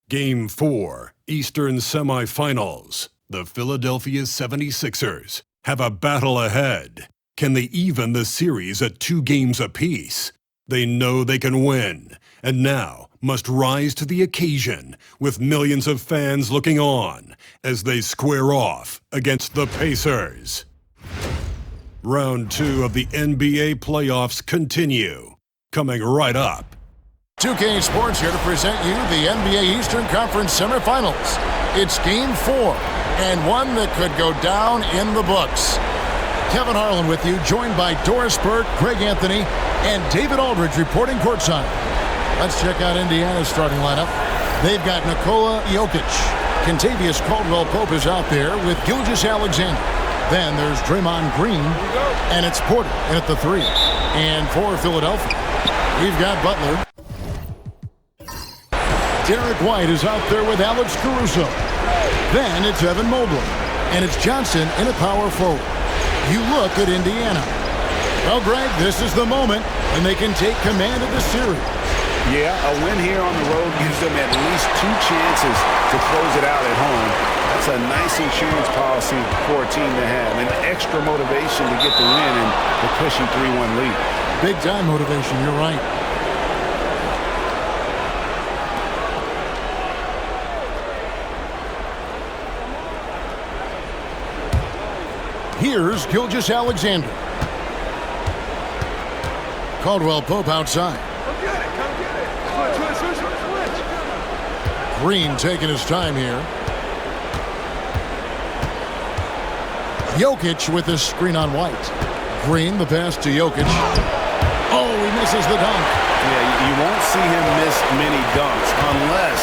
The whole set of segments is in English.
Game 4, Eastern Semifinals. The Philadelphia 76ers have a battle ahead. Can they even the series at 2 games apiece? They know they can win, and now must rise to the occasion with millions of fans looking on as they square off against the Pacers. Round 2 of the NBA playoffs continue. Coming right up. 2K Sports here to present you the NBA Eastern Conference semifinals. It's Game 4, and one that could go down in the books. Kevin Harlan with you, joined by Doris Burke, Greg Anthony, and David Aldridge reporting courtside. Let's check out Indiana's starting lineup. They've got Nikola Jokic. Kentavious Caldwell-Pope is out there with Gilgeous-Alexander. Then there's Draymond Green, and it's Porter at the 3. And for Philadelphia, we've got Butler. Derek White is out there with Alex Caruso. Then it's Evan Mobley. And it's Johnson in a power forward. You look at Indiana. Well, Greg, this is the moment when they can take command of the series. Yeah, a win here on the road gives them at least 2 chances to close it out at home. That's a nice insurance policy for a team to have. And extra motivation to get the win and the cushy 3-1 lead. Big time motivation, you're right. Here's Gilgeous-Alexander. Caldwell-Pope outside. Come get it. Switch. Green taking his time here. Jokic with his screen on White. Green, the pass to Jokic. Oh, he misses the dunk. Yeah, you won't see him miss many dunks unless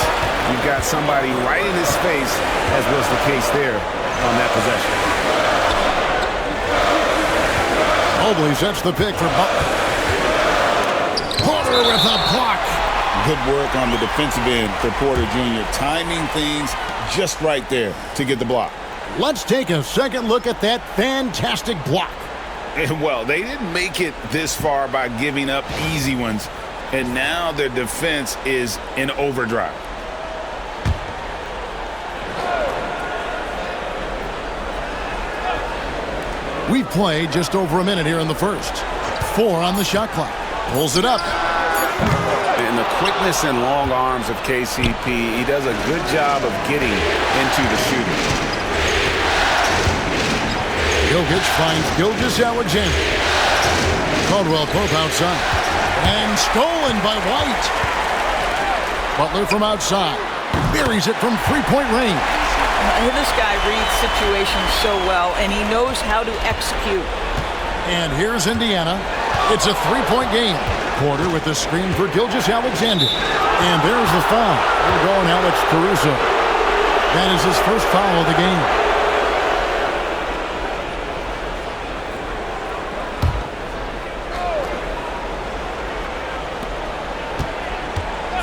you've got somebody right in his face, as was the case there on that possession. Mobley sets the pick for Butler. Porter with a block. Good work on the defensive end for Porter Jr. Timing things just right there to get the block. Let's take a second look at that fantastic block. Well, they didn't make it this far by giving up easy ones, and now their defense is in overdrive. We've played just over a minute here in the first. 4 on the shot clock. Pulls it up. And the quickness and long arms of KCP, he does a good job of getting into the shooter. Jokic finds Gilgeous-Alexander. Caldwell-Pope outside. And stolen by White. Butler from outside. Buries it from 3-point range. This guy reads situations so well, and he knows how to execute. And here's Indiana. It's a 3-point game. Porter with the screen for Gilgeous-Alexander. And there's the foul. We're going Alex Caruso. That is his first foul of the game.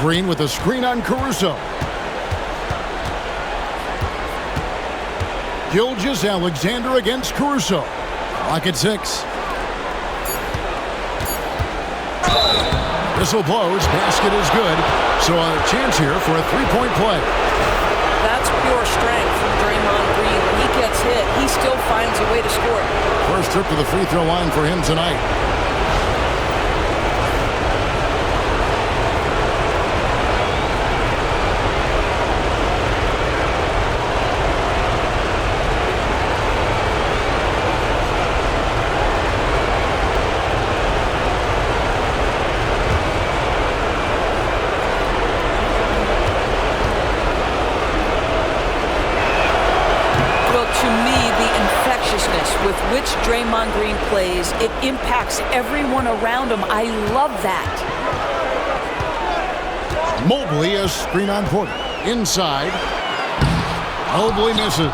Green with a screen on Caruso. Gilgeous-Alexander against Caruso. Clock at 6. Whistle blows. Basket is good. So a chance here for a 3-point play. That's pure strength from Draymond Green. When he gets hit, he still finds a way to score. First trip to the free throw line for him tonight. With which Draymond Green plays, it impacts everyone around him. I love that. Mobley a screen on Porter. Inside. Mobley misses.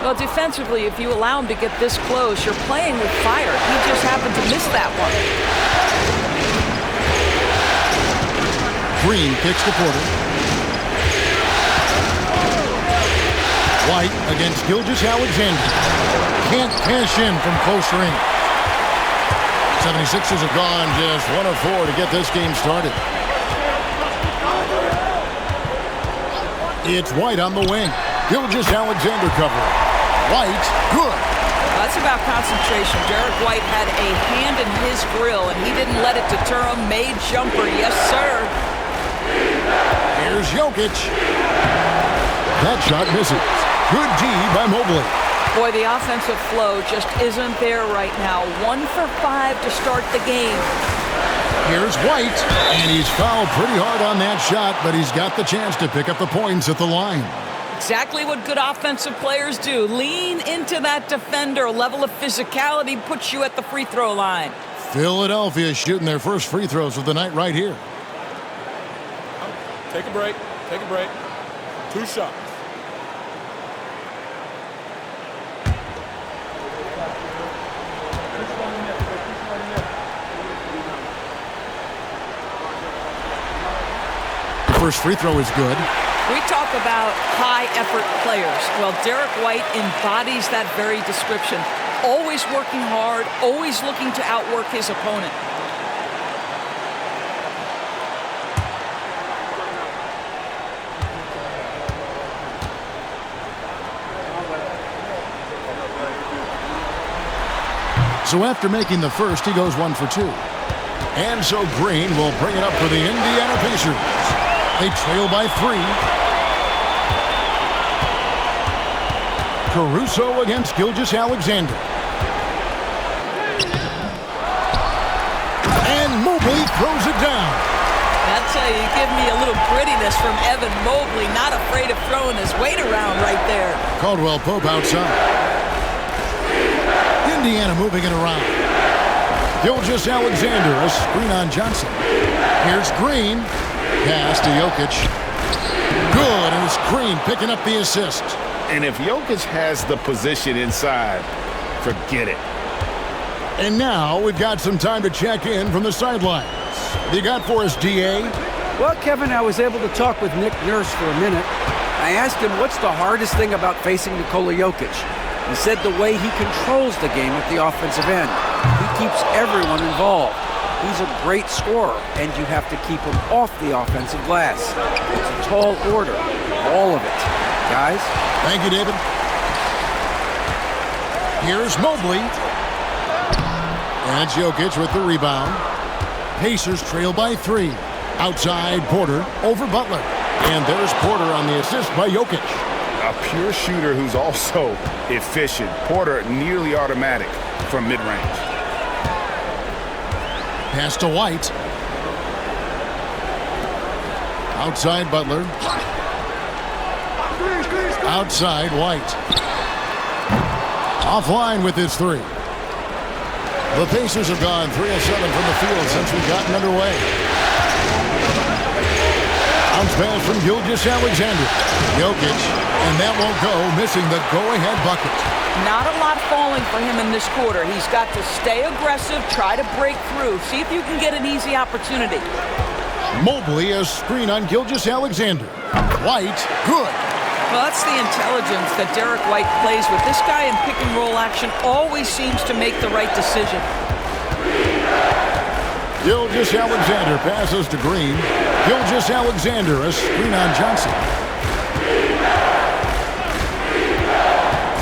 Well, defensively, if you allow him to get this close, you're playing with fire. He just happened to miss that one. Green kicks to Porter. White against Gilgeous-Alexander. Can't cash in from close range. 76ers have gone just 1 of 4 to get this game started. It's White on the wing. Gilgeous-Alexander covering. White, good. That's about concentration. Derek White had a hand in his grill, and he didn't let it deter him. Made jumper, yes, sir. Here's Jokic. That shot misses. Good D by Mobley. Boy, the offensive flow just isn't there right now. 1 for 5 to start the game. Here's White, and he's fouled pretty hard on that shot, but he's got the chance to pick up the points at the line. Exactly what good offensive players do. Lean into that defender. A level of physicality puts you at the free throw line. Philadelphia shooting their first free throws of the night right here. Take a break. Take a break. 2 shots. The first free throw is good. We talk about high-effort players. Well, Derek White embodies that very description. Always working hard, always looking to outwork his opponent. So after making the first, he goes 1 for 2. And so Green will bring it up for the Indiana Pacers. They trail by 3. Caruso against Gilgeous-Alexander. And Mobley throws it down. I'll tell you, you give me a little grittiness from Evan Mobley, not afraid of throwing his weight around right there. Caldwell Pope outside. Indiana moving it around. Gilgeous-Alexander, a screen on Johnson. Here's Green. Pass to Jokic. Good, and it's Green picking up the assist. And if Jokic has the position inside, forget it. And now we've got some time to check in from the sidelines. What you got for us, D.A.? Well, Kevin, I was able to talk with Nick Nurse for a minute. I asked him what's the hardest thing about facing Nikola Jokic. He said the way he controls the game at the offensive end. He keeps everyone involved. He's a great scorer, and you have to keep him off the offensive glass. It's a tall order, all of it. Guys? Thank you, David. Here's Mobley. And it's Jokic with the rebound. Pacers trail by 3. Outside Porter over Butler. And there's Porter on the assist by Jokic. A pure shooter who's also efficient. Porter nearly automatic from mid-range. Pass to White. Outside Butler. Outside White. Offline with his 3. The Pacers have gone 3 of 7 from the field since we've gotten underway. Bounce pass from Gilgeous-Alexander. Jokic, and that won't go, missing the go-ahead bucket. Not a lot falling for him in this quarter. He's got to stay aggressive, try to break through, see if you can get an easy opportunity. Mobley, a screen on Gilgeous-Alexander. White, good. Well, that's the intelligence that Derek White plays with. This guy in pick-and-roll action always seems to make the right decision. Gilgeous-Alexander passes to Green. Gilgeous-Alexander, a screen on Johnson.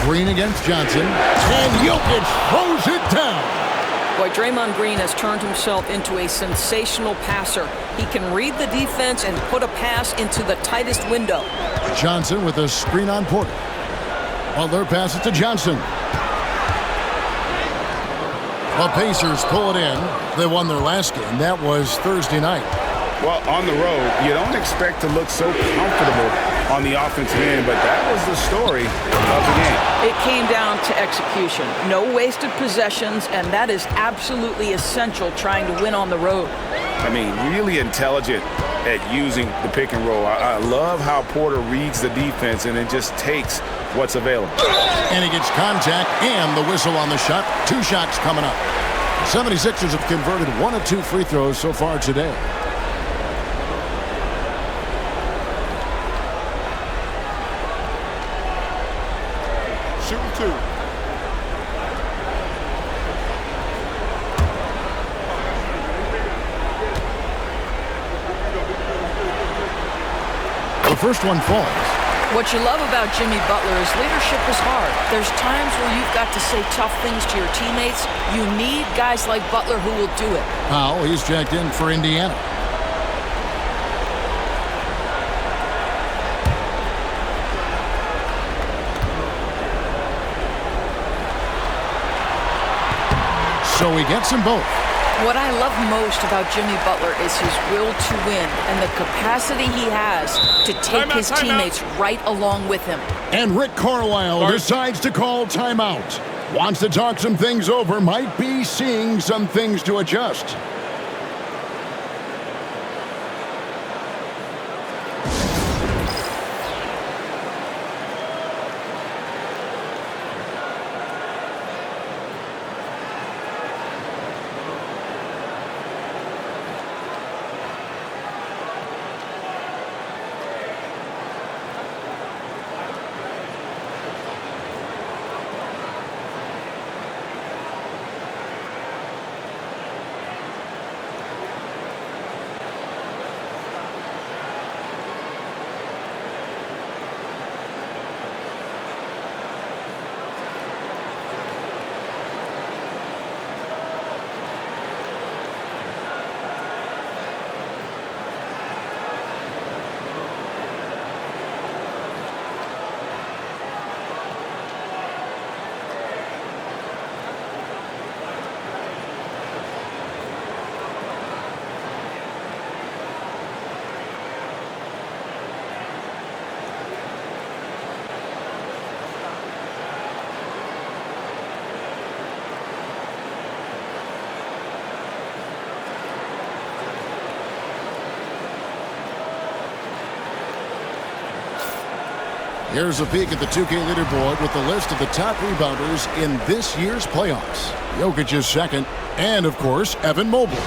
Green against Johnson. And Jokic throws it down. Boy, Draymond Green has turned himself into a sensational passer. He can read the defense and put a pass into the tightest window. Johnson with a screen on Porter. Butler passes to Johnson. Well, Pacers pull it in. They won their last game. That was Thursday night. Well, on the road, you don't expect to look so comfortable on the offensive end, but that was the story of the game. It came down to execution. No wasted possessions, and that is absolutely essential trying to win on the road. I mean, really intelligent at using the pick and roll. I love how Porter reads the defense and then just takes what's available. And he gets contact and the whistle on the shot. 2 shots coming up. 76ers have converted 1 of 2 free throws so far today. Shooting 2. The first one falls. What you love about Jimmy Butler is leadership is hard. There's times where you've got to say tough things to your teammates. You need guys like Butler who will do it. Powell, he's checked in for Indiana. So he gets them both. What I love most about Jimmy Butler is his will to win and the capacity he has to take his teammates right along with him. And Rick Carlisle decides to call timeout. Wants to talk some things over, might be seeing some things to adjust. Here's a peek at the 2K leaderboard with the list of the top rebounders in this year's playoffs. Jokic is second, and of course, Evan Mobley.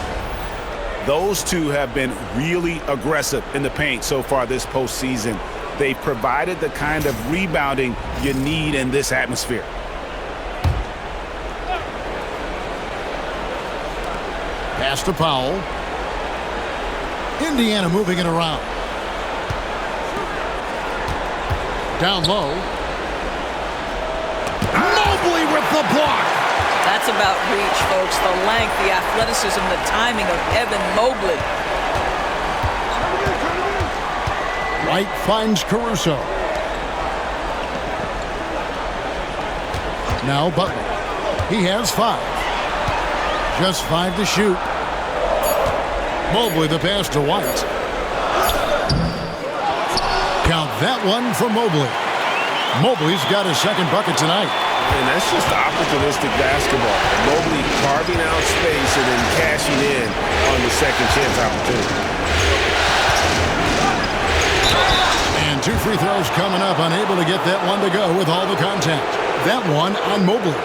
Those two have been really aggressive in the paint so far this postseason. They've provided the kind of rebounding you need in this atmosphere. Pass to Powell. Indiana moving it around. Down low. Mobley with the block. That's about reach, folks. The length, the athleticism, the timing of Evan Mobley. White finds Caruso. Now Butler. He has 5. Just 5 to shoot. Mobley the pass to White. Count that one for Mobley. Mobley's got his second bucket tonight. And that's just opportunistic basketball. Mobley carving out space and then cashing in on the second chance opportunity. And 2 free throws coming up, unable to get that one to go with all the contact. That one on Mobley.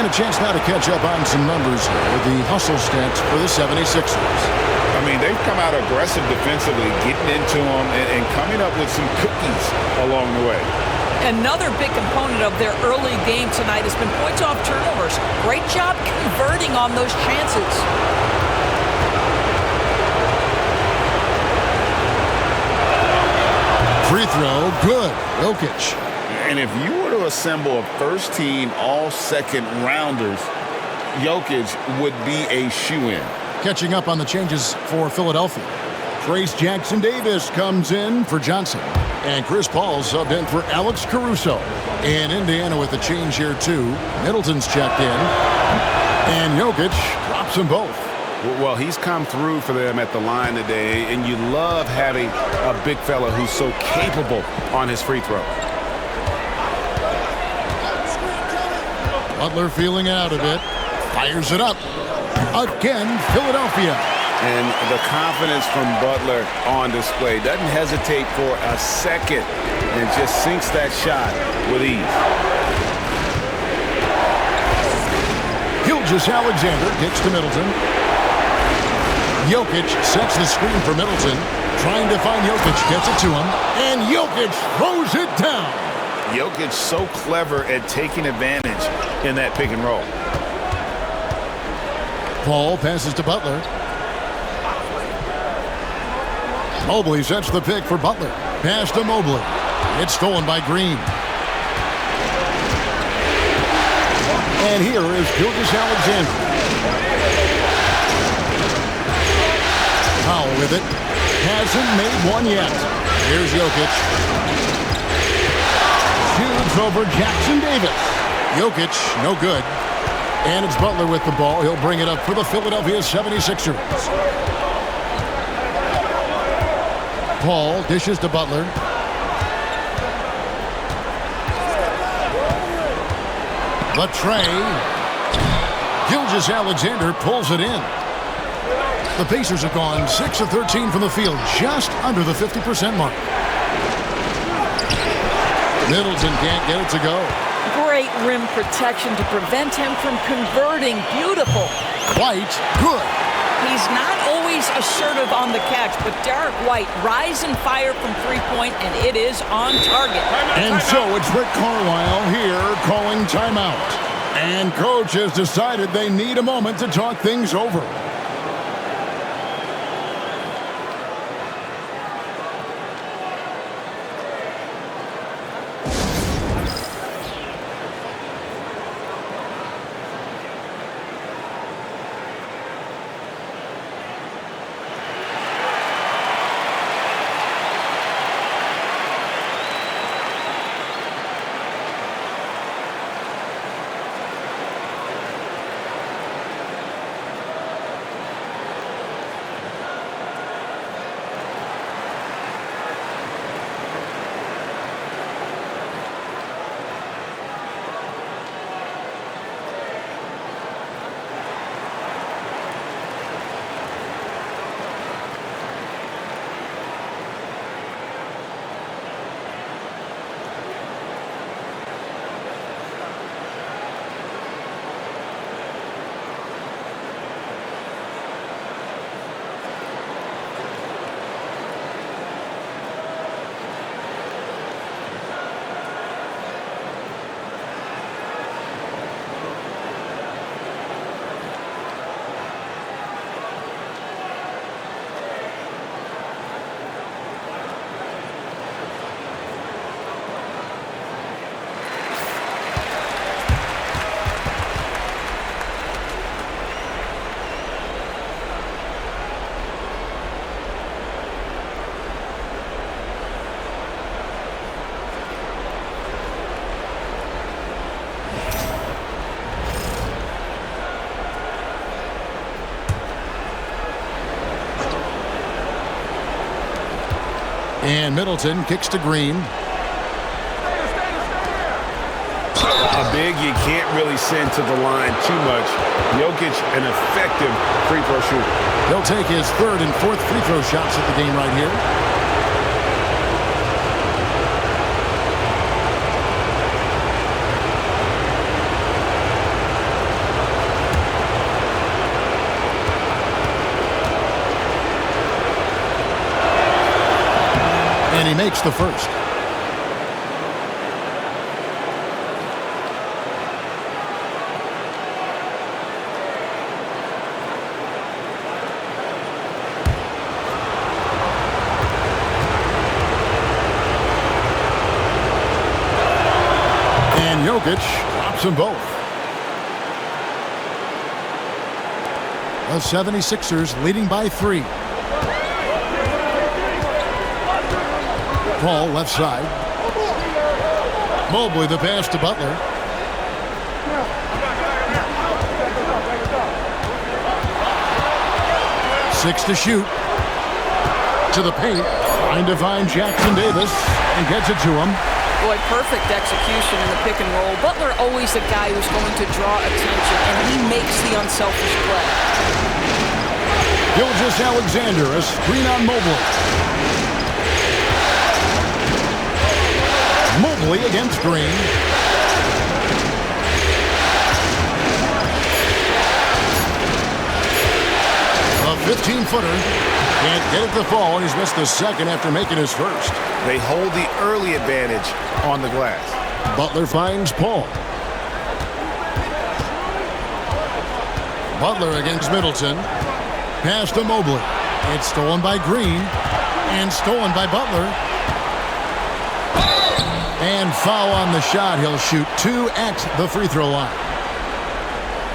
And a chance now to catch up on some numbers here with the hustle stats for the 76ers. I mean, they've come out aggressive defensively, getting into them and coming up with some cookies along the way. Another big component of their early game tonight has been points off turnovers. Great job converting on those chances. Free throw, good. Jokic. And if you were to assemble a first-team all-second rounders, Jokic would be a shoo-in. Catching up on the changes for Philadelphia. Trace Jackson-Davis comes in for Johnson. And Chris Paul subbed in for Alex Caruso. And Indiana with a change here, too. Middleton's checked in. And Jokic drops them both. Well, he's come through for them at the line today, and you love having a big fella who's so capable on his free throw. Butler feeling out a bit. Fires it up. Again, Philadelphia. And the confidence from Butler on display. Doesn't hesitate for a second and just sinks that shot with ease. Gilgeous-Alexander gets to Middleton. Jokic sets the screen for Middleton. Trying to find Jokic, gets it to him. And Jokic throws it down. Jokic so clever at taking advantage in that pick and roll. Paul passes to Butler. Mobley sets the pick for Butler. Pass to Mobley. It's stolen by Green. And here is Gilgeous-Alexander. Powell with it. Hasn't made one yet. Here's Jokic. Shoots over Jackson Davis. Jokic, no good. And it's Butler with the ball. He'll bring it up for the Philadelphia 76ers. Paul dishes to Butler. The tray. Gilgeous-Alexander pulls it in. The Pacers have gone 6 of 13 from the field, just under the 50% mark. Middleton can't get it to go. Great rim protection to prevent him from converting. Beautiful. White, good. He's not always assertive on the catch, but Derek White, rise and fire from three-point, and it is on target. And so it's Rick Carlisle here calling timeout. And coach has decided they need a moment to talk things over. And Middleton kicks to Green. A big you can't really send to the line too much. Jokic, an effective free throw shooter. He'll take his third and fourth free throw shots at the game right here. And he makes the first. And Jokic drops them both. The 76ers leading by 3. Paul left side. Mobley the pass to Butler. Six to shoot. To the paint. Trying to find Jackson Davis and gets it to him. Boy, perfect execution in the pick and roll. Butler always the guy who's going to draw attention, and he makes the unselfish play. Gilgeous-Alexander, a screen on Mobley. Mobley against Green. A 15-footer. Can't get it to fall, and he's missed the second after making his first. They hold the early advantage on the glass. Butler finds Paul. Butler against Middleton. Pass to Mobley. It's stolen by Green. And stolen by Butler. And foul on the shot. He'll shoot 2 at the free throw line.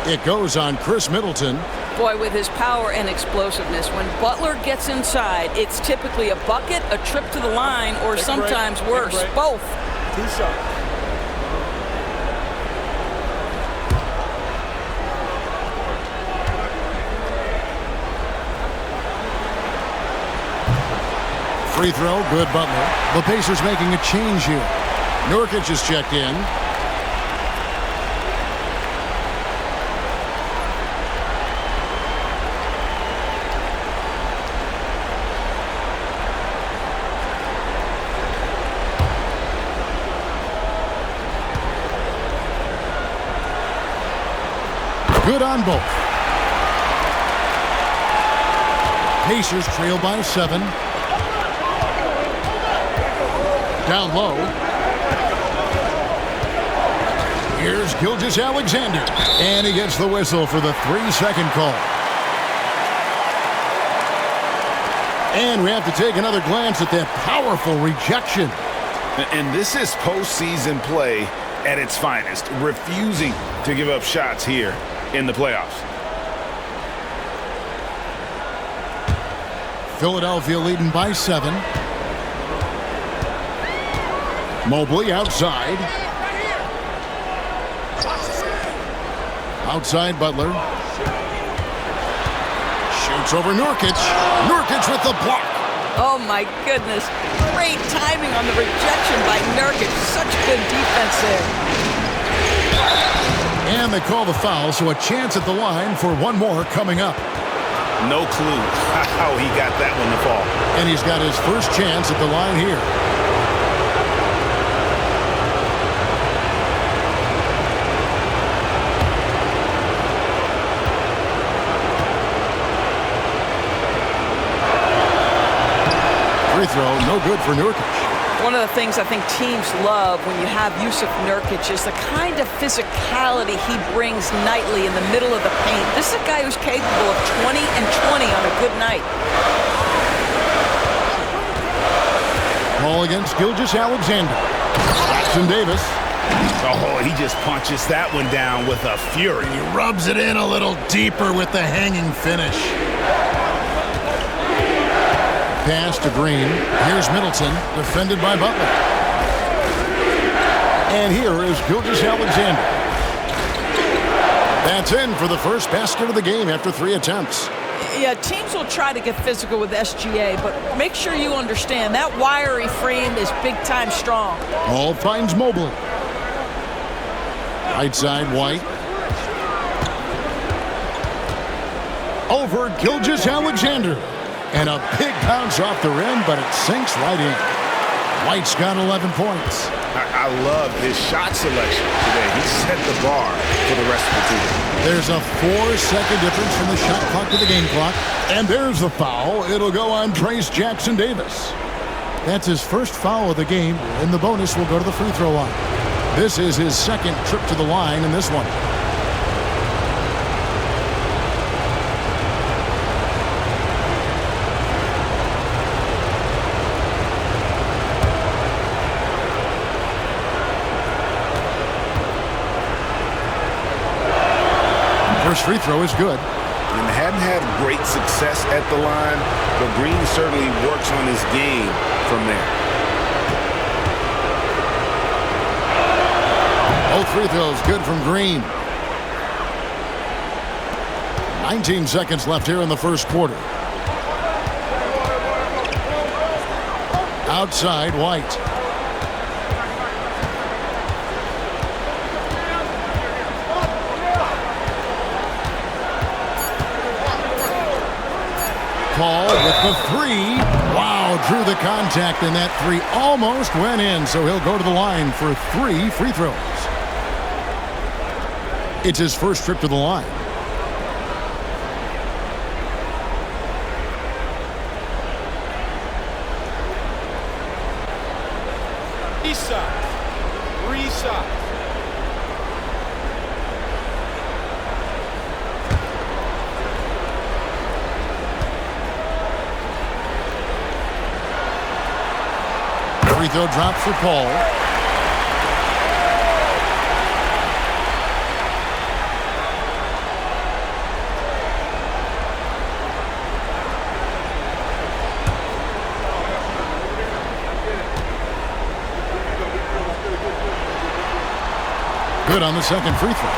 It goes on Chris Middleton. Boy, with his power and explosiveness, when Butler gets inside, it's typically a bucket, a trip to the line, or sometimes worse, both. 2 shots. Free throw, good Butler. The Pacers making a change here. Nurkic is checked in. Good on both. Pacers trail by 7. Down low. Here's Gilgeous-Alexander. And he gets the whistle for the 3-second call. And we have to take another glance at that powerful rejection. And this is postseason play at its finest, refusing to give up shots here in the playoffs. Philadelphia leading by 7. Mobley outside. Outside Butler. Shoots over Nurkic. Nurkic with the block. Oh, my goodness. Great timing on the rejection by Nurkic. Such good defense there. And they call the foul, so a chance at the line for one more coming up. No clue how he got that one to fall. And he's got his first chance at the line here. Free throw, no good for Nurkic. One of the things I think teams love when you have Yusuf Nurkic is the kind of physicality he brings nightly in the middle of the paint. This is a guy who's capable of 20 and 20 on a good night. Ball against Gilgeous-Alexander. Jackson Davis. Oh, he just punches that one down with a fury. He rubs it in a little deeper with the hanging finish. Pass to Green. Here's Middleton, defended by Butler. And here is Gilgeous-Alexander. That's in for the first basket of the game after 3 attempts. Yeah, teams will try to get physical with SGA, but make sure you understand that wiry frame is big-time strong. Hall finds Mobley. Right side, White. Over Gilgeous-Alexander. And a big bounce off the rim, but it sinks right in. White's got 11 points. I love his shot selection today. He set the bar for the rest of the team. There's a 4-second difference from the shot clock to the game clock. And there's the foul. It'll go on Trace Jackson Davis. That's his first foul of the game, and the bonus will go to the free throw line. This is his second trip to the line in this one. First free throw is good. And hadn't had great success at the line, but Green certainly works on his game from there. Both free throws good from Green. 19 seconds left here in the first quarter. Outside, White. Paul with the 3. Wow, drew the contact, and that 3 almost went in, so he'll go to the line for 3 free throws. It's his first trip to the line. East side. 3 shots. Free throw drop for Paul. Good on the second free throw.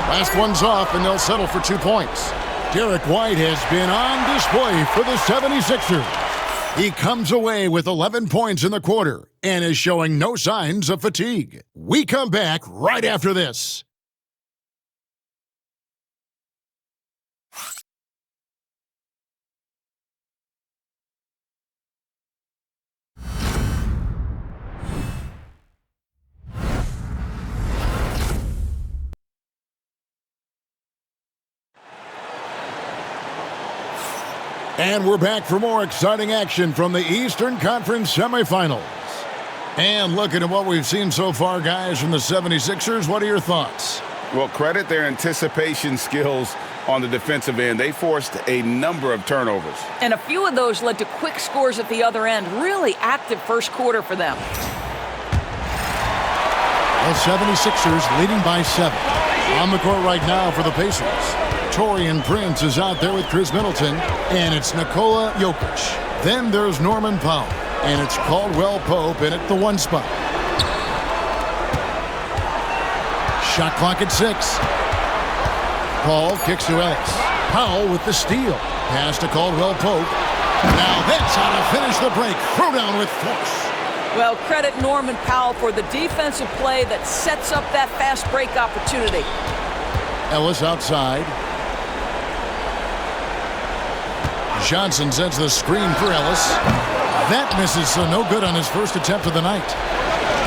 Last one's off, and they'll settle for 2 points. Derek White has been on display for the 76ers. He comes away with 11 points in the quarter and is showing no signs of fatigue. We come back right after this. And we're back for more exciting action from the Eastern Conference semifinals. And looking at what we've seen so far, guys, from the 76ers, what are your thoughts? Well, credit their anticipation skills on the defensive end. They forced a number of turnovers. And a few of those led to quick scores at the other end. Really active first quarter for them. The 76ers leading by 7. On the court right now for the Pacers. Taurean Prince is out there with Chris Middleton, and it's Nikola Jokic. Then there's Norman Powell, and it's Caldwell Pope in at the 1 spot. Shot clock at 6. Paul kicks to Ellis. Powell with the steal. Pass to Caldwell Pope. Now that's how to finish the break. Throw down with force. Well, credit Norman Powell for the defensive play that sets up that fast break opportunity. Ellis outside. Johnson sends the screen for Ellis. That misses, so no good on his first attempt of the night.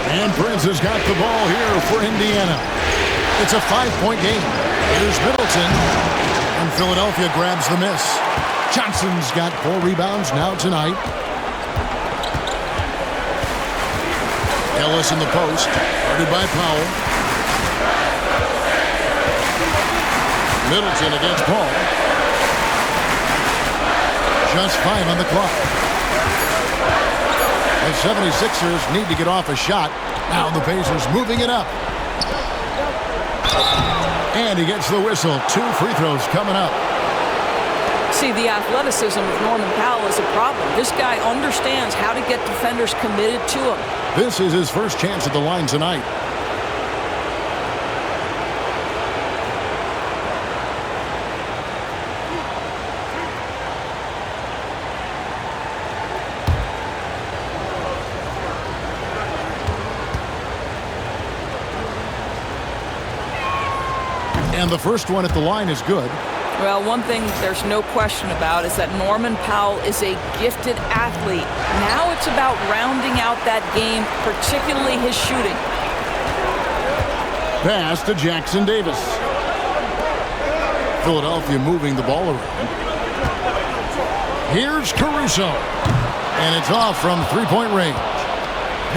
And Prince has got the ball here for Indiana. It's a 5-point game. Here's Middleton. And Philadelphia grabs the miss. Johnson's got 4 rebounds now tonight. Ellis in the post. Guarded by Powell. Middleton against Paul. Just 5 on the clock. The 76ers need to get off a shot. Now the Pacers moving it up. And he gets the whistle. 2 free throws coming up. See, the athleticism of Norman Powell is a problem. This guy understands how to get defenders committed to him. This is his first chance at the line tonight. And the first one at the line is good. Well, one thing there's no question about is that Norman Powell is a gifted athlete. Now it's about rounding out that game, particularly his shooting. Pass to Jackson Davis. Philadelphia moving the ball around. Here's Caruso. And it's off from 3-point range.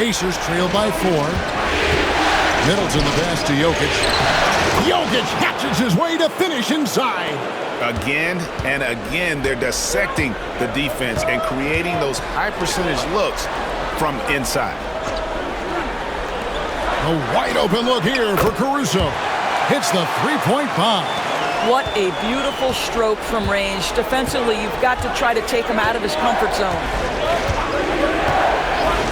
Pacers trail by 4. Middleton the pass to Jokic. Jokic hatches his way to finish inside. Again and again, they're dissecting the defense and creating those high-percentage looks from inside. A wide-open look here for Caruso. Hits the 3-point bomb. What a beautiful stroke from range. Defensively, you've got to try to take him out of his comfort zone.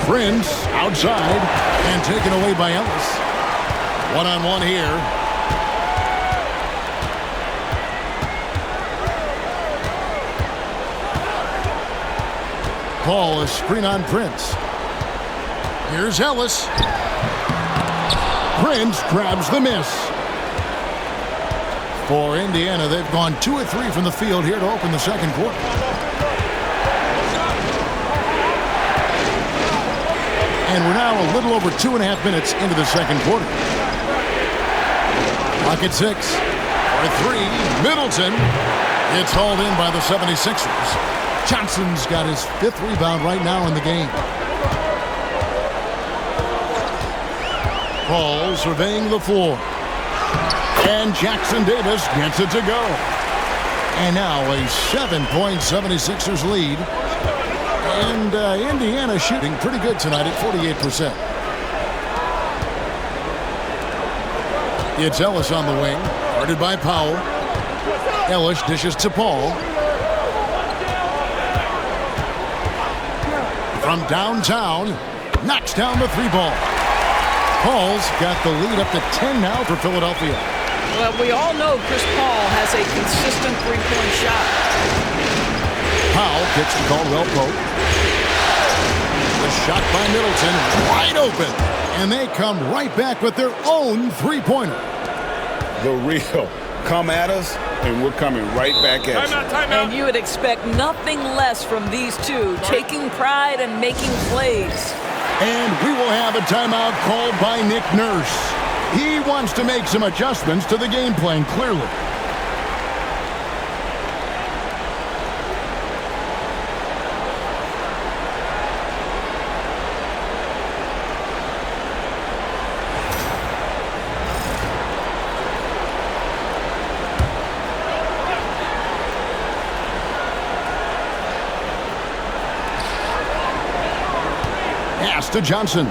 Prince outside and taken away by Ellis. One-on-one here. Paul, a screen on Prince. Here's Ellis. Prince grabs the miss. For Indiana, they've gone 2 of 3 from the field here to open the second quarter. And we're now a little over 2.5 minutes into the second quarter. Clock at 6. For 3, Middleton. It's hauled in by the 76ers. Johnson's got his 5th rebound right now in the game. Paul surveying the floor. And Jackson Davis gets it to go. And now a 7-point 76ers lead. And Indiana shooting pretty good tonight at 48%. It's Ellis on the wing, guarded by Powell. Ellis dishes to Paul. From downtown, knocks down the 3-ball. Paul's got the lead up to 10 now for Philadelphia. Well, we all know Chris Paul has a consistent three-point shot. Powell gets to Caldwell Pope. The shot by Middleton, wide open. And they come right back with their own three-pointer. The real. Come at us, and we're coming right back at you. And you would expect nothing less from these two, taking pride and making plays. And we will have a timeout called by Nick Nurse. He wants to make some adjustments to the game plan, clearly. Pass to Johnson.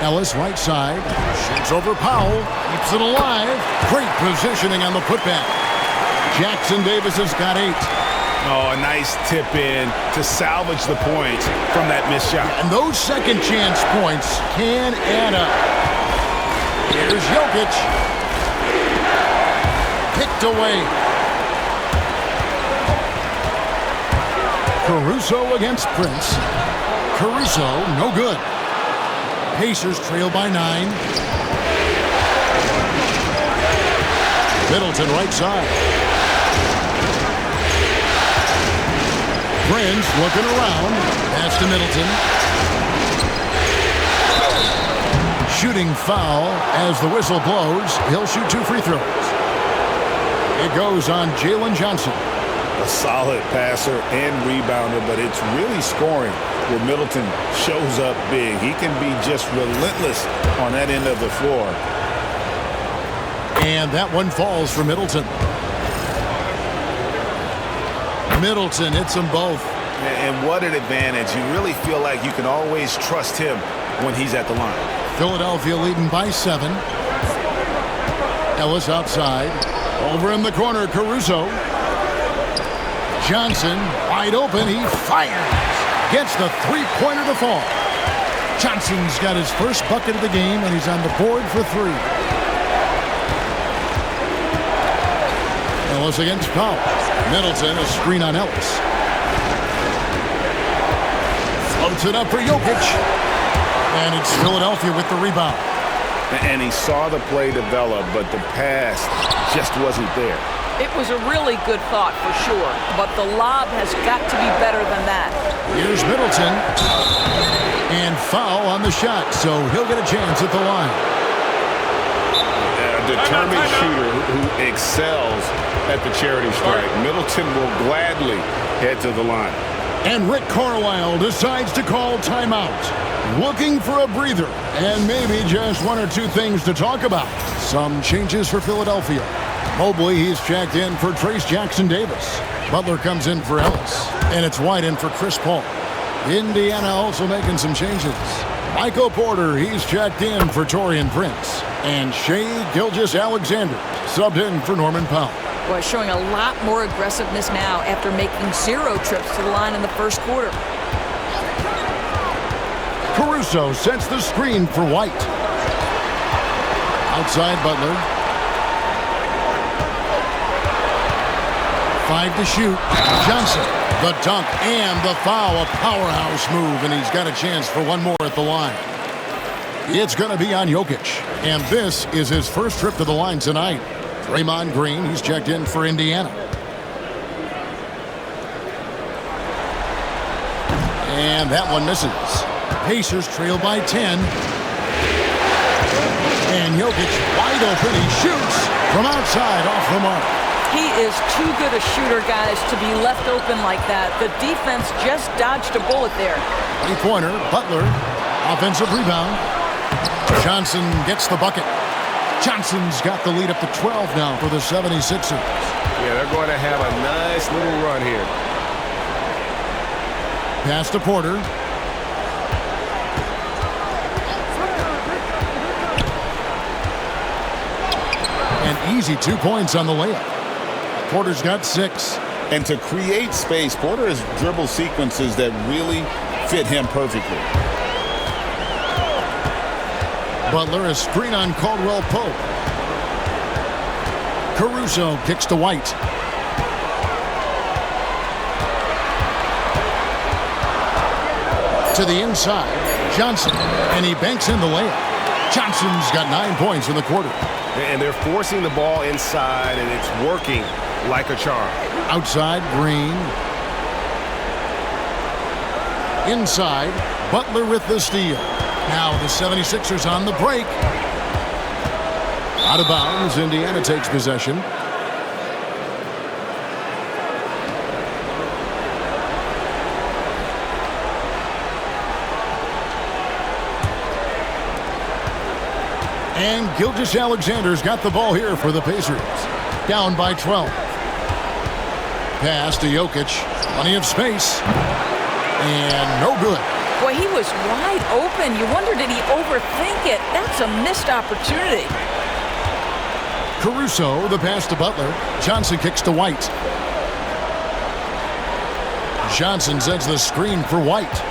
Ellis right side. Shoots over Powell. Keeps it alive. Great positioning on the putback. Jackson Davis has got 8. Oh, a nice tip in to salvage the points from that missed shot. And those second chance points can add up. Here's Jokic. Picked away. Caruso against Prince. Caruso, no good. Pacers trail by 9. Middleton right side. Prince looking around. Pass to Middleton. Shooting foul as the whistle blows. He'll shoot 2 free throws. It goes on Jalen Johnson. A solid passer and rebounder, but it's really scoring where Middleton shows up big. He can be just relentless on that end of the floor. And that one falls for Middleton. Middleton hits them both. And what an advantage. You really feel like you can always trust him when he's at the line. Philadelphia leading by 7. Ellis outside. Over in the corner, Caruso. Johnson, wide open, he fires. Gets the three-pointer to fall. Johnson's got his first bucket of the game, and he's on the board for 3. Ellis against Powell. Middleton, a screen on Ellis. Floats it up for Jokic. And it's Philadelphia with the rebound. And he saw the play develop, but the pass just wasn't there. It was a really good thought for sure, but the lob has got to be better than that. Here's Middleton. And foul on the shot, so he'll get a chance at the line. A determined shooter who excels at the charity strike. Middleton will gladly head to the line. And Rick Carlisle decides to call timeout. Looking for a breather, and maybe just 1 or 2 things to talk about. Some changes for Philadelphia. Mobley, he's checked in for Trace Jackson Davis. Butler comes in for Ellis. And it's White in for Chris Paul. Indiana also making some changes. Michael Porter, he's checked in for Taurean Prince. And Shai Gilgeous-Alexander subbed in for Norman Powell. Boy, showing a lot more aggressiveness now after making 0 trips to the line in the first quarter. Caruso sets the screen for White. Outside Butler. 5 to shoot. Johnson, the dunk and the foul. A powerhouse move, and he's got a chance for one more at the line. It's going to be on Jokic, and this is his first trip to the line tonight. Draymond Green, he's checked in for Indiana. And that one misses. Pacers trail by 10. And Jokic wide open. He shoots from outside off the mark. He is too good a shooter, guys, to be left open like that. The defense just dodged a bullet there. Three-pointer, Butler, offensive rebound. Johnson gets the bucket. Johnson's got the lead up to 12 now for the 76ers. Yeah, they're going to have a nice little run here. Pass to Porter. An easy 2 points on the layup. Porter's got 6. And to create space, Porter has dribble sequences that really fit him perfectly. Butler, a screen on Caldwell Pope. Caruso kicks to White. To the inside, Johnson, and he banks in the layup. Johnson's got 9 points in the quarter. And they're forcing the ball inside, and it's working like a charm. Outside, Green. Inside, Butler with the steal. Now the 76ers on the break. Out of bounds, Indiana takes possession. And Gilgeous-Alexander's got the ball here for the Pacers. Down by 12. Pass to Jokic. Plenty of space. And no good. Boy, he was wide open. You wonder, did he overthink it? That's a missed opportunity. Caruso, the pass to Butler. Johnson kicks to White. Johnson sends the screen for White.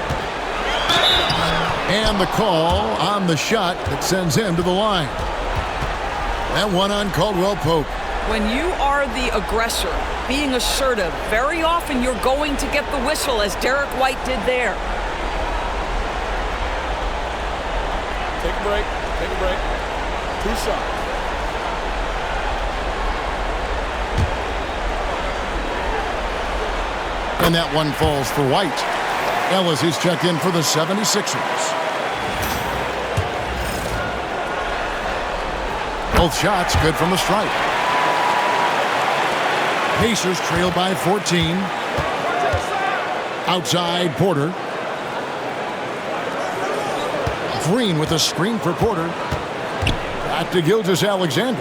And the call on the shot that sends him to the line. That one on Caldwell Pope. When you are the aggressor, being assertive, very often you're going to get the whistle, as Derek White did there. Take a break. Take a break. 2 shots. And that one falls for White. Ellis is checked in for the 76ers. Both shots good from the stripe. Pacers trail by 14. Outside, Porter. Green with a screen for Porter. Back to Gilgeous-Alexander.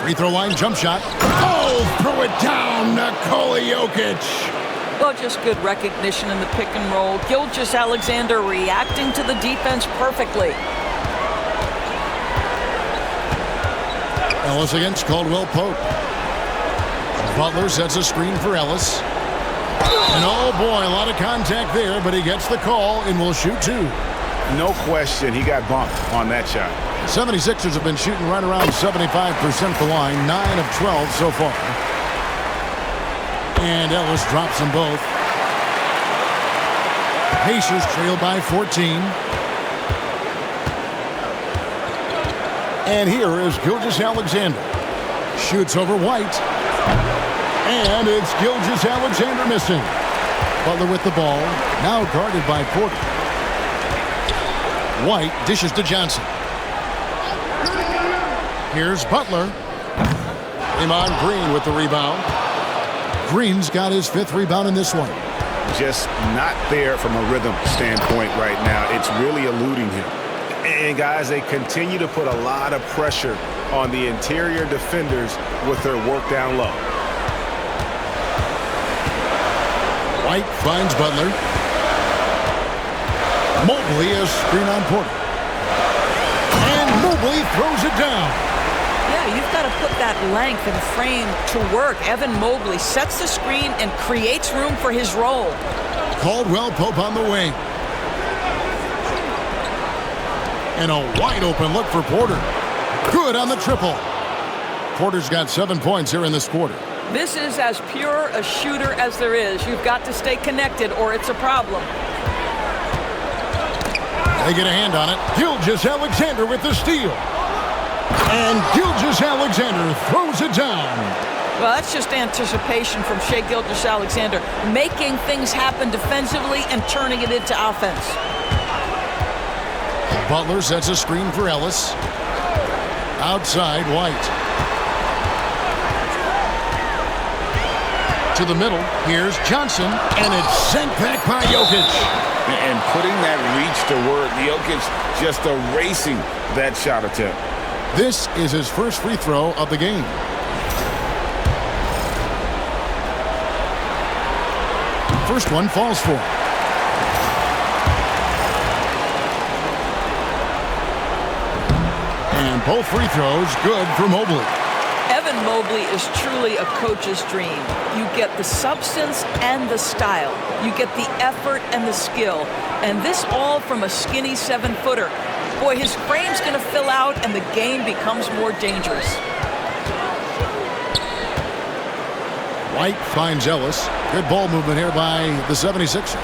Free throw line jump shot. Oh, throw it down, Nikola Jokic. Well, just good recognition in the pick and roll. Gilgeous-Alexander reacting to the defense perfectly. Ellis against Caldwell Pope. Butler sets a screen for Ellis. And oh boy, a lot of contact there, but he gets the call and will shoot 2. No question, he got bumped on that shot. 76ers have been shooting right around 75% the line, 9 of 12 so far. And Ellis drops them both. Pacers trail by 14. And here is Gilgeous-Alexander. Shoots over White. And it's Gilgeous-Alexander missing. Butler with the ball. Now guarded by Porter. White dishes to Johnson. Here's Butler. Iman Green with the rebound. Green's got his 5th rebound in this one. Just not there from a rhythm standpoint right now. It's really eluding him. And guys, they continue to put a lot of pressure on the interior defenders with their work down low. White finds Butler. Mobley a screen on Porter. And Mobley throws it down. Yeah, you've got to put that length and frame to work. Evan Mobley sets the screen and creates room for his role. Caldwell Pope on the wing. And a wide open look for Porter. Good on the triple. Porter's got 7 points here in this quarter. This is as pure a shooter as there is. You've got to stay connected or it's a problem. They get a hand on it. Gilgeous-Alexander with the steal. And Gilgeous-Alexander throws it down. Well, that's just anticipation from Shai Gilgeous-Alexander, making things happen defensively and turning it into offense. Butler sets a screen for Ellis. Outside, White. To the middle, here's Johnson, and it's sent back by Jokic. And putting that reach to work, Jokic just erasing that shot attempt. This is his first free throw of the game. First one falls for him. And both free throws good for Mobley. Evan Mobley is truly a coach's dream. You get the substance and the style. You get the effort and the skill. And this all from a skinny 7-footer. Boy, his frame's going to fill out and the game becomes more dangerous. White finds Ellis. Good ball movement here by the 76ers.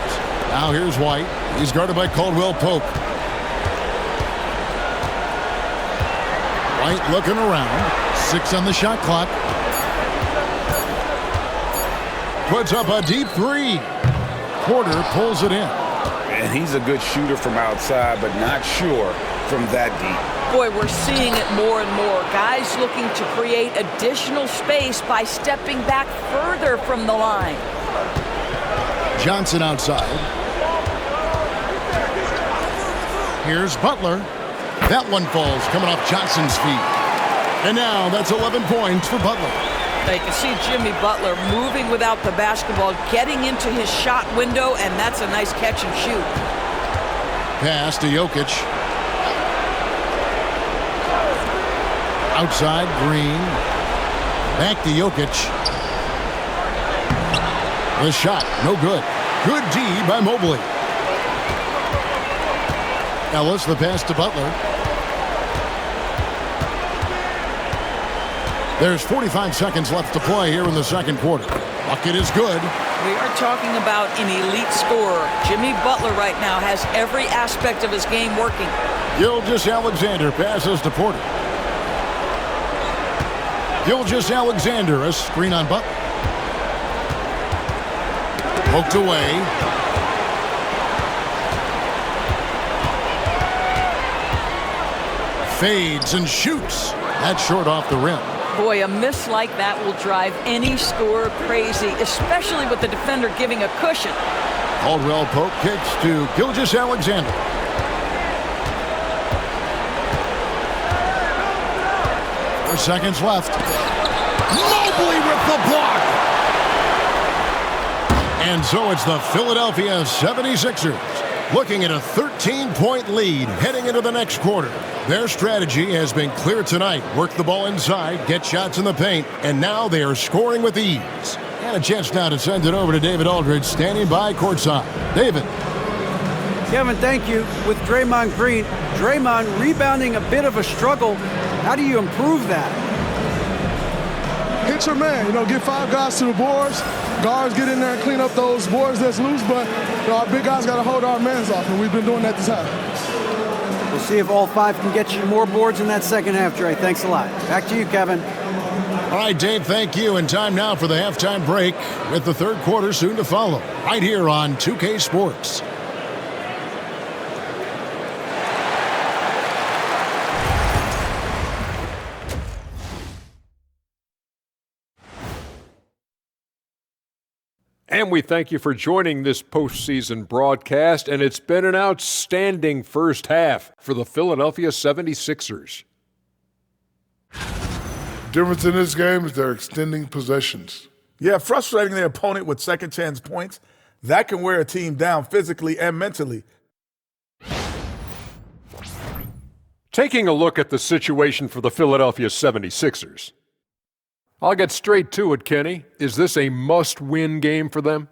Now here's White. He's guarded by Caldwell Pope. White looking around. 6 on the shot clock. Puts up a deep 3. Porter pulls it in. And he's a good shooter from outside, but not sure from that deep. Boy, we're seeing it more and more. Guys looking to create additional space by stepping back further from the line. Johnson outside. Here's Butler. That one falls coming off Johnson's feet. And now that's 11 points for Butler. You can see Jimmy Butler moving without the basketball, getting into his shot window, and that's a nice catch and shoot. Pass to Jokic. Outside, Green. Back to Jokic. The shot, no good. Good D by Mobley. Ellis, the pass to Butler. There's 45 seconds left to play here in the second quarter. Bucket is good. We are talking about an elite scorer. Jimmy Butler right now has every aspect of his game working. Gilgeous-Alexander passes to Porter. Gilgeous-Alexander, a screen on Butler. Poked away. Fades and shoots. That's short off the rim. Boy, a miss like that will drive any scorer crazy, especially with the defender giving a cushion. Caldwell Pope kicks to Gilgeous-Alexander. Seconds left. Mobley with the block. And so it's the Philadelphia 76ers looking at a 13-point lead heading into the next quarter. Their strategy has been clear tonight. Work the ball inside, get shots in the paint, and now they are scoring with ease. And a chance now to send it over to David Aldridge, standing by courtside. David. Kevin, thank you. With Draymond Green, Draymond rebounding a bit of a struggle. How do you improve that? Hit your man. Get 5 guys to the boards. Guards get in there and clean up those boards that's loose, but our big guys got to hold our mans off, and we've been doing that this half. We'll see if all 5 can get you more boards in that second half, Dre. Thanks a lot. Back to you, Kevin. All right, Dave, thank you. And time now for the halftime break with the third quarter soon to follow, right here on 2K Sports. And we thank you for joining this postseason broadcast, and it's been an outstanding first half for the Philadelphia 76ers. Difference in this game is they're extending possessions. Yeah, frustrating their opponent with second chance points. That can wear a team down physically and mentally. Taking a look at the situation for the Philadelphia 76ers. I'll get straight to it, Kenny. Is this a must-win game for them?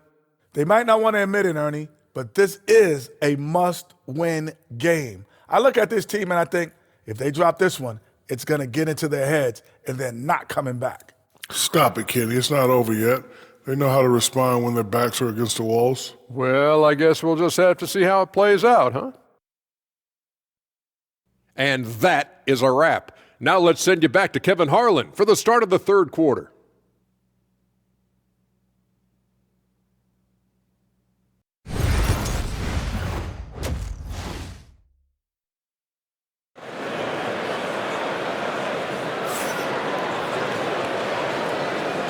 They might not want to admit it, Ernie, but this is a must-win game. I look at this team and I think if they drop this one, it's going to get into their heads and they're not coming back. Stop it, Kenny. It's not over yet. They know how to respond when their backs are against the walls. Well, I guess we'll just have to see how it plays out, huh? And that is a wrap. Now let's send you back to Kevin Harlan for the start of the third quarter.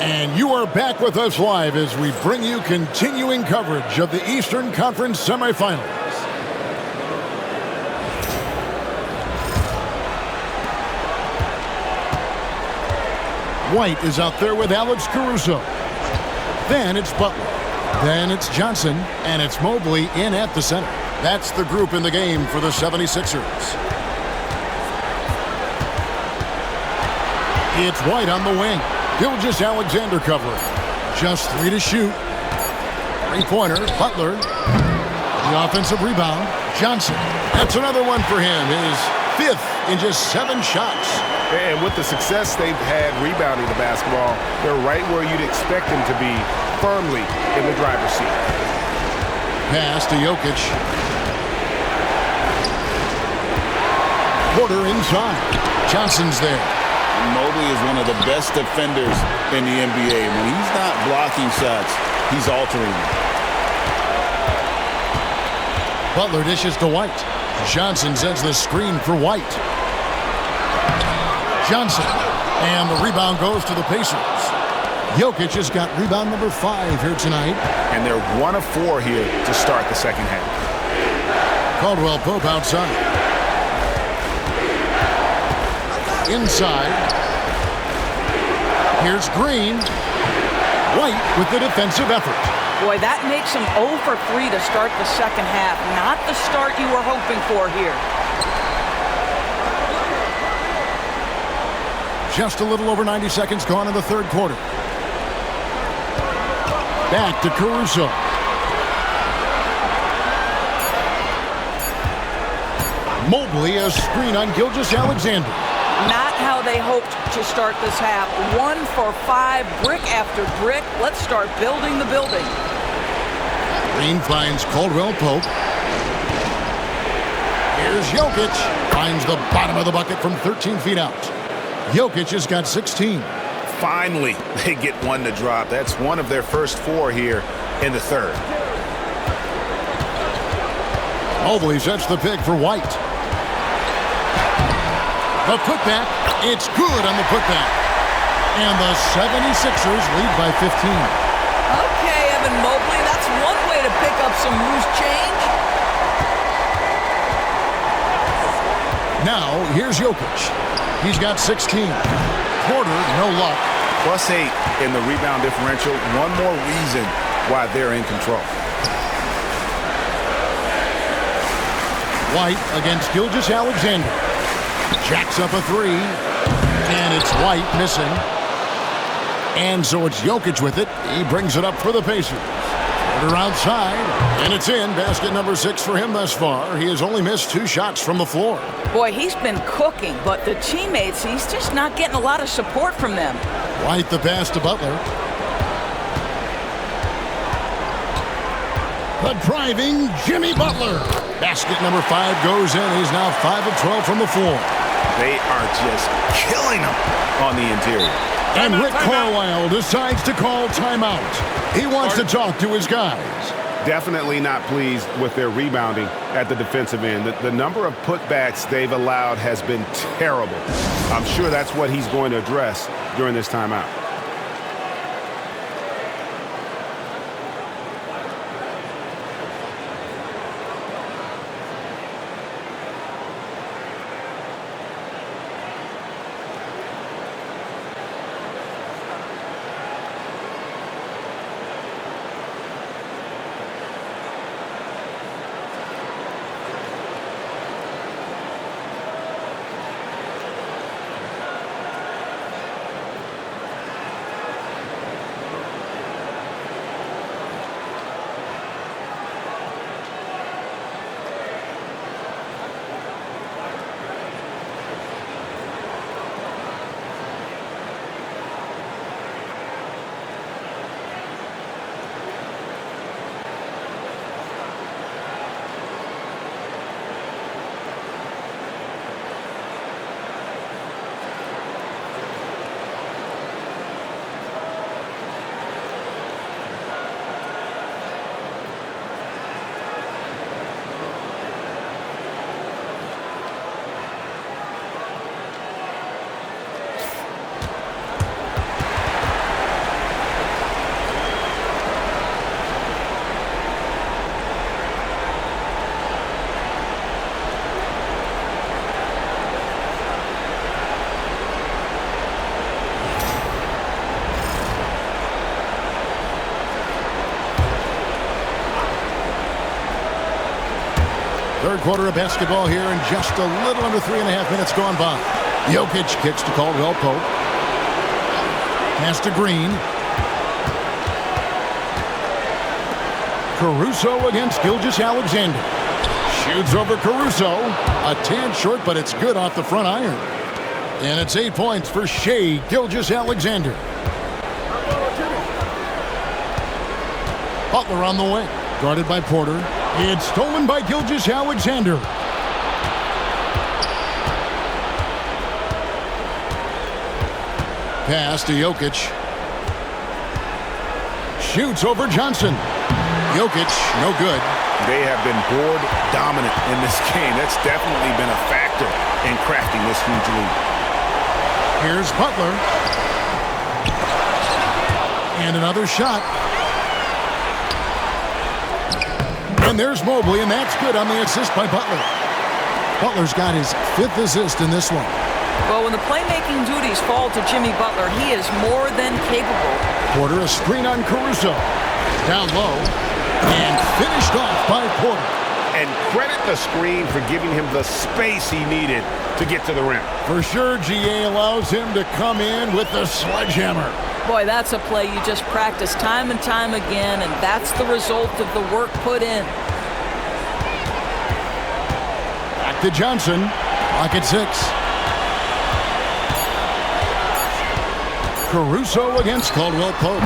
And you are back with us live as we bring you continuing coverage of the Eastern Conference semifinals. White is out there with Alex Caruso. Then it's Butler. Then it's Johnson. And it's Mobley in at the center. That's the group in the game for the 76ers. It's White on the wing. Gilgeous-Alexander covering. Just 3 to shoot. Three-pointer, Butler. The offensive rebound, Johnson. That's another one for him. His 5th in just 7 shots. And with the success they've had rebounding the basketball, they're right where you'd expect them to be, firmly in the driver's seat. Pass to Jokic. Porter inside. Johnson's there. Mobley is one of the best defenders in the NBA. When he's not blocking shots, he's altering them. Butler dishes to White. Johnson sends the screen for White. Johnson. And the rebound goes to the Pacers. Jokic has got rebound number 5 here tonight. And they're 1 of 4 here to start the second half. Caldwell Pope outside. Inside. Here's Green. White with the defensive effort. Boy, that makes him 0 for 3 to start the second half. Not the start you were hoping for here. Just a little over 90 seconds gone in the third quarter. Back to Caruso. Mobley, a screen on Gilgeous-Alexander. Not how they hoped to start this half. 1 for 5, brick after brick. Let's start building the building. Green finds Caldwell Pope. Here's Jokic. Finds the bottom of the bucket from 13 feet out. Jokic has got 16. Finally, they get one to drop. That's one of their first 4 here in the third. Mobley sets the pick for White. The putback, it's good on the putback. And the 76ers lead by 15. Okay, Evan Mobley, that's one way to pick up some loose change. Now, here's Jokic. He's got 16. Porter, no luck. +8 in the rebound differential. One more reason why they're in control. White against Gilgeous-Alexander. Jacks up a 3. And it's White missing. And so it's Jokic with it. He brings it up for the Pacers. Porter outside. And it's in. Basket number 6 for him thus far. He has only missed 2 shots from the floor. Boy, he's been cooking, but the teammates, he's just not getting a lot of support from them. White the pass to Butler. The driving Jimmy Butler. Basket number 5 goes in. He's now 5 of 12 from the floor. They are just killing them on the interior. And Rick Carlisle decides to call timeout. He wants to talk to his guys. Definitely not pleased with their rebounding at the defensive end. The number of putbacks they've allowed has been terrible. I'm sure that's what he's going to address during this timeout. Third quarter of basketball here, and just a little under 3.5 minutes gone by. Jokic kicks to Caldwell Pope. Pass to Green. Caruso against Gilgeous-Alexander. Shoots over Caruso. A tad short, but it's good off the front iron. And it's 8 points for Shai Gilgeous-Alexander. Butler on the wing. Guarded by Porter. It's stolen by Gilgeous-Alexander. Pass to Jokic. Shoots over Johnson. Jokic, no good. They have been board dominant in this game. That's definitely been a factor in crafting this huge lead. Here's Butler. And another shot. And there's Mobley, and that's good on the assist by Butler. Butler's got his 5th assist in this one. Well, when the playmaking duties fall to Jimmy Butler, he is more than capable. Porter, a screen on Caruso. Down low. And finished off by Porter. And credit the screen for giving him the space he needed to get to the rim. For sure, GA allows him to come in with the sledgehammer. Boy, that's a play you just practice time and time again, and that's the result of the work put in. Back to Johnson. Clock at 6. Caruso against Caldwell Pope.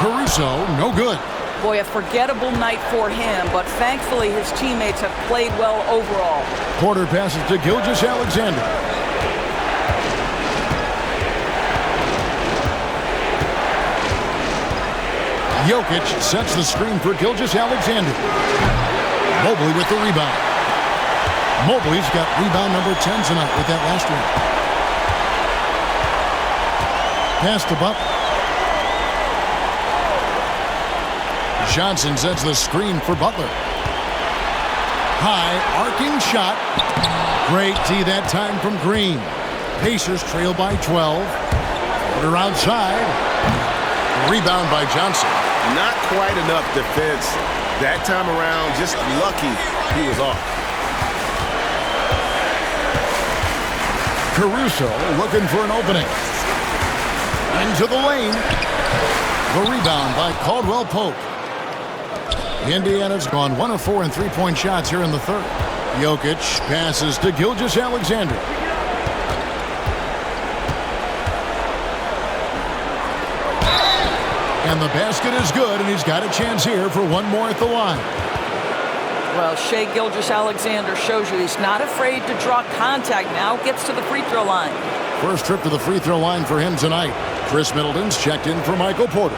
Caruso, no good. Boy, a forgettable night for him, but thankfully his teammates have played well overall. Porter passes to Gilgeous-Alexander. Jokic sets the screen for Gilgeous-Alexander. Mobley with the rebound. Mobley's got rebound number 10 tonight with that last one. Pass to Butler. Johnson sets the screen for Butler. High arcing shot. Great D that time from Green. Pacers trail by 12. Porter outside. Rebound by Johnson. Not quite enough defense that time around. Just lucky he was off. Caruso looking for an opening. Into the lane. The rebound by Caldwell Pope. Indiana's gone 1 of 4 in three-point shots here in the third. Jokic passes to Gilgeous-Alexander. And the basket is good, and he's got a chance here for one more at the line. Well, Shai Gilgeous-Alexander shows you he's not afraid to draw contact now. Gets to the free throw line. First trip to the free throw line for him tonight. Chris Middleton's checked in for Michael Porter.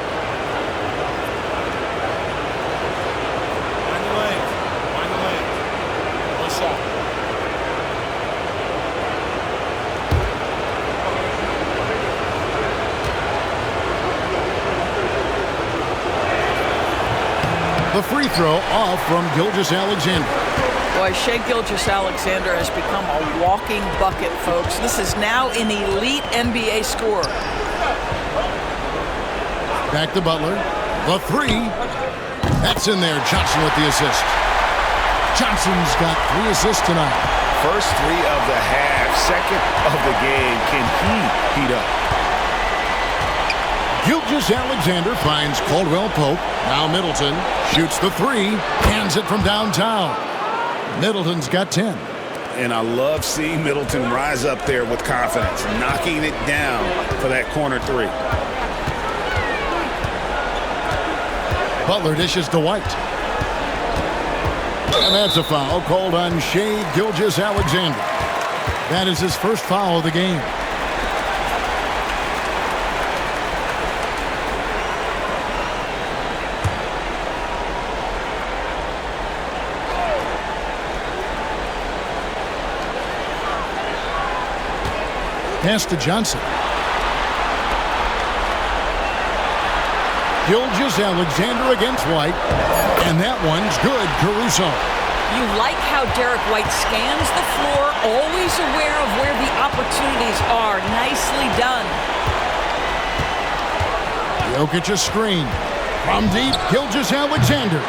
The free throw off from Gilgeous-Alexander. Boy, Shai Gilgeous-Alexander has become a walking bucket, folks. This is now an elite NBA scorer. Back to Butler. The three. That's in there. Johnson with the assist. Johnson's got 3 assists tonight. First 3 of the half, second of the game. Can he heat up? Gilgeous-Alexander finds Caldwell Pope. Now Middleton shoots the 3. Hands it from downtown. Middleton's got 10. And I love seeing Middleton rise up there with confidence, knocking it down for that corner 3. Butler dishes to White. And that's a foul called on Shai Gilgeous-Alexander. That is his first foul of the game. Pass to Johnson. Gilgeous-Alexander against White. And that one's good. Caruso. You like how Derek White scans the floor, always aware of where the opportunities are. Nicely done. Jokic a screen. From deep, Gilgeous-Alexander.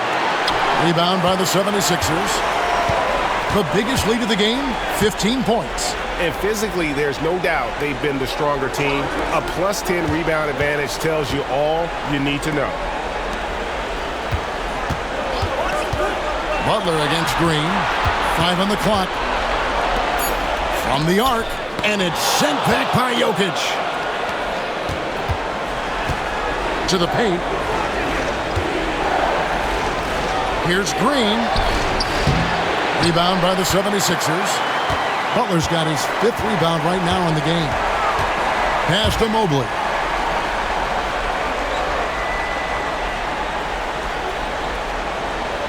Rebound by the 76ers. The biggest lead of the game, 15 points. And physically, there's no doubt they've been the stronger team. A plus 10 rebound advantage tells you all you need to know. Butler against Green. 5 on the clock. From the arc, and it's sent back by Jokic. To the paint. Here's Green. Rebound by the 76ers. Butler's got his 5th rebound right now in the game. Pass to Mobley.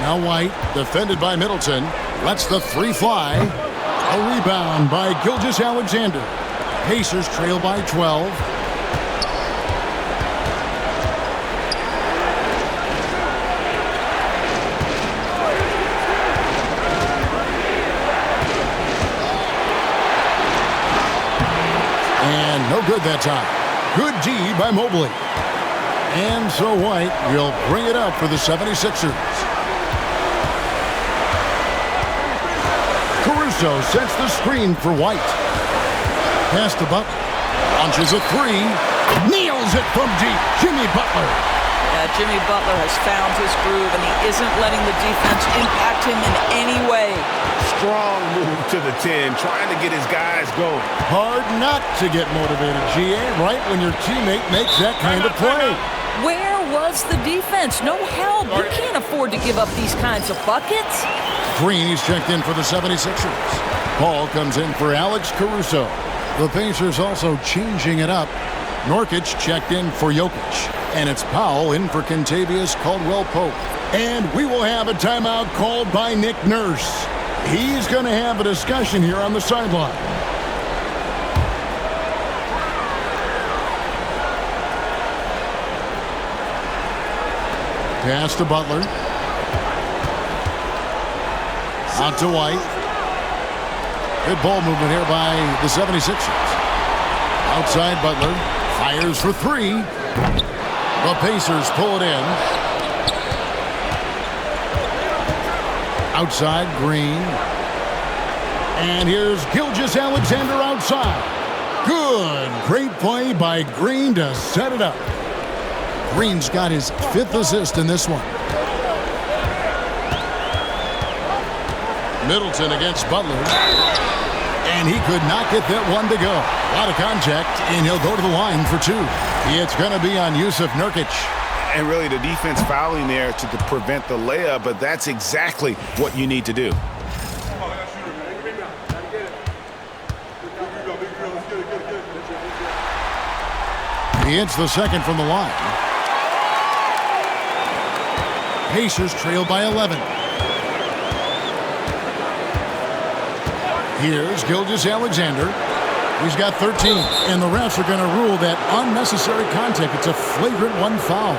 Now White, defended by Middleton, lets the 3 fly. A rebound by Gilgeous-Alexander. Pacers trail by 12. And no good that time. Good D by Mobley. And so White will bring it up for the 76ers. Caruso sets the screen for White. Pass to Butler. Launches a 3. Nails it from deep. Jimmy Butler. Yeah, Jimmy Butler has found his groove, and he isn't letting the defense impact him in any way. Strong move to the 10, trying to get his guys going. Hard not to get motivated, GA, right when your teammate makes that kind of play. Where was the defense? No help. You can't afford to give up these kinds of buckets. Green is checked in for the 76ers. Paul comes in for Alex Caruso. The Pacers also changing it up. Nurkic checked in for Jokic. And it's Powell in for Kentavious Caldwell-Pope. And we will have a timeout called by Nick Nurse. He's going to have a discussion here on the sideline. Pass to Butler. Out to White. Good ball movement here by the 76ers. Outside Butler. Fires for 3. The Pacers pull it in. Outside Green. And here's Gilgeous-Alexander outside. Good. Great play by Green to set it up. Green's got his 5th assist in this one. Middleton against Butler. And he could not get that one to go. A lot of contact, and he'll go to the line for 2. It's going to be on Jusuf Nurkic. And really the defense fouling there to prevent the layup, but that's exactly what you need to do. He hits the second from the line. Pacers trail by 11. Here's Gilgeous-Alexander. He's got 13, and the refs are going to rule that unnecessary contact. It's a flagrant 1 foul.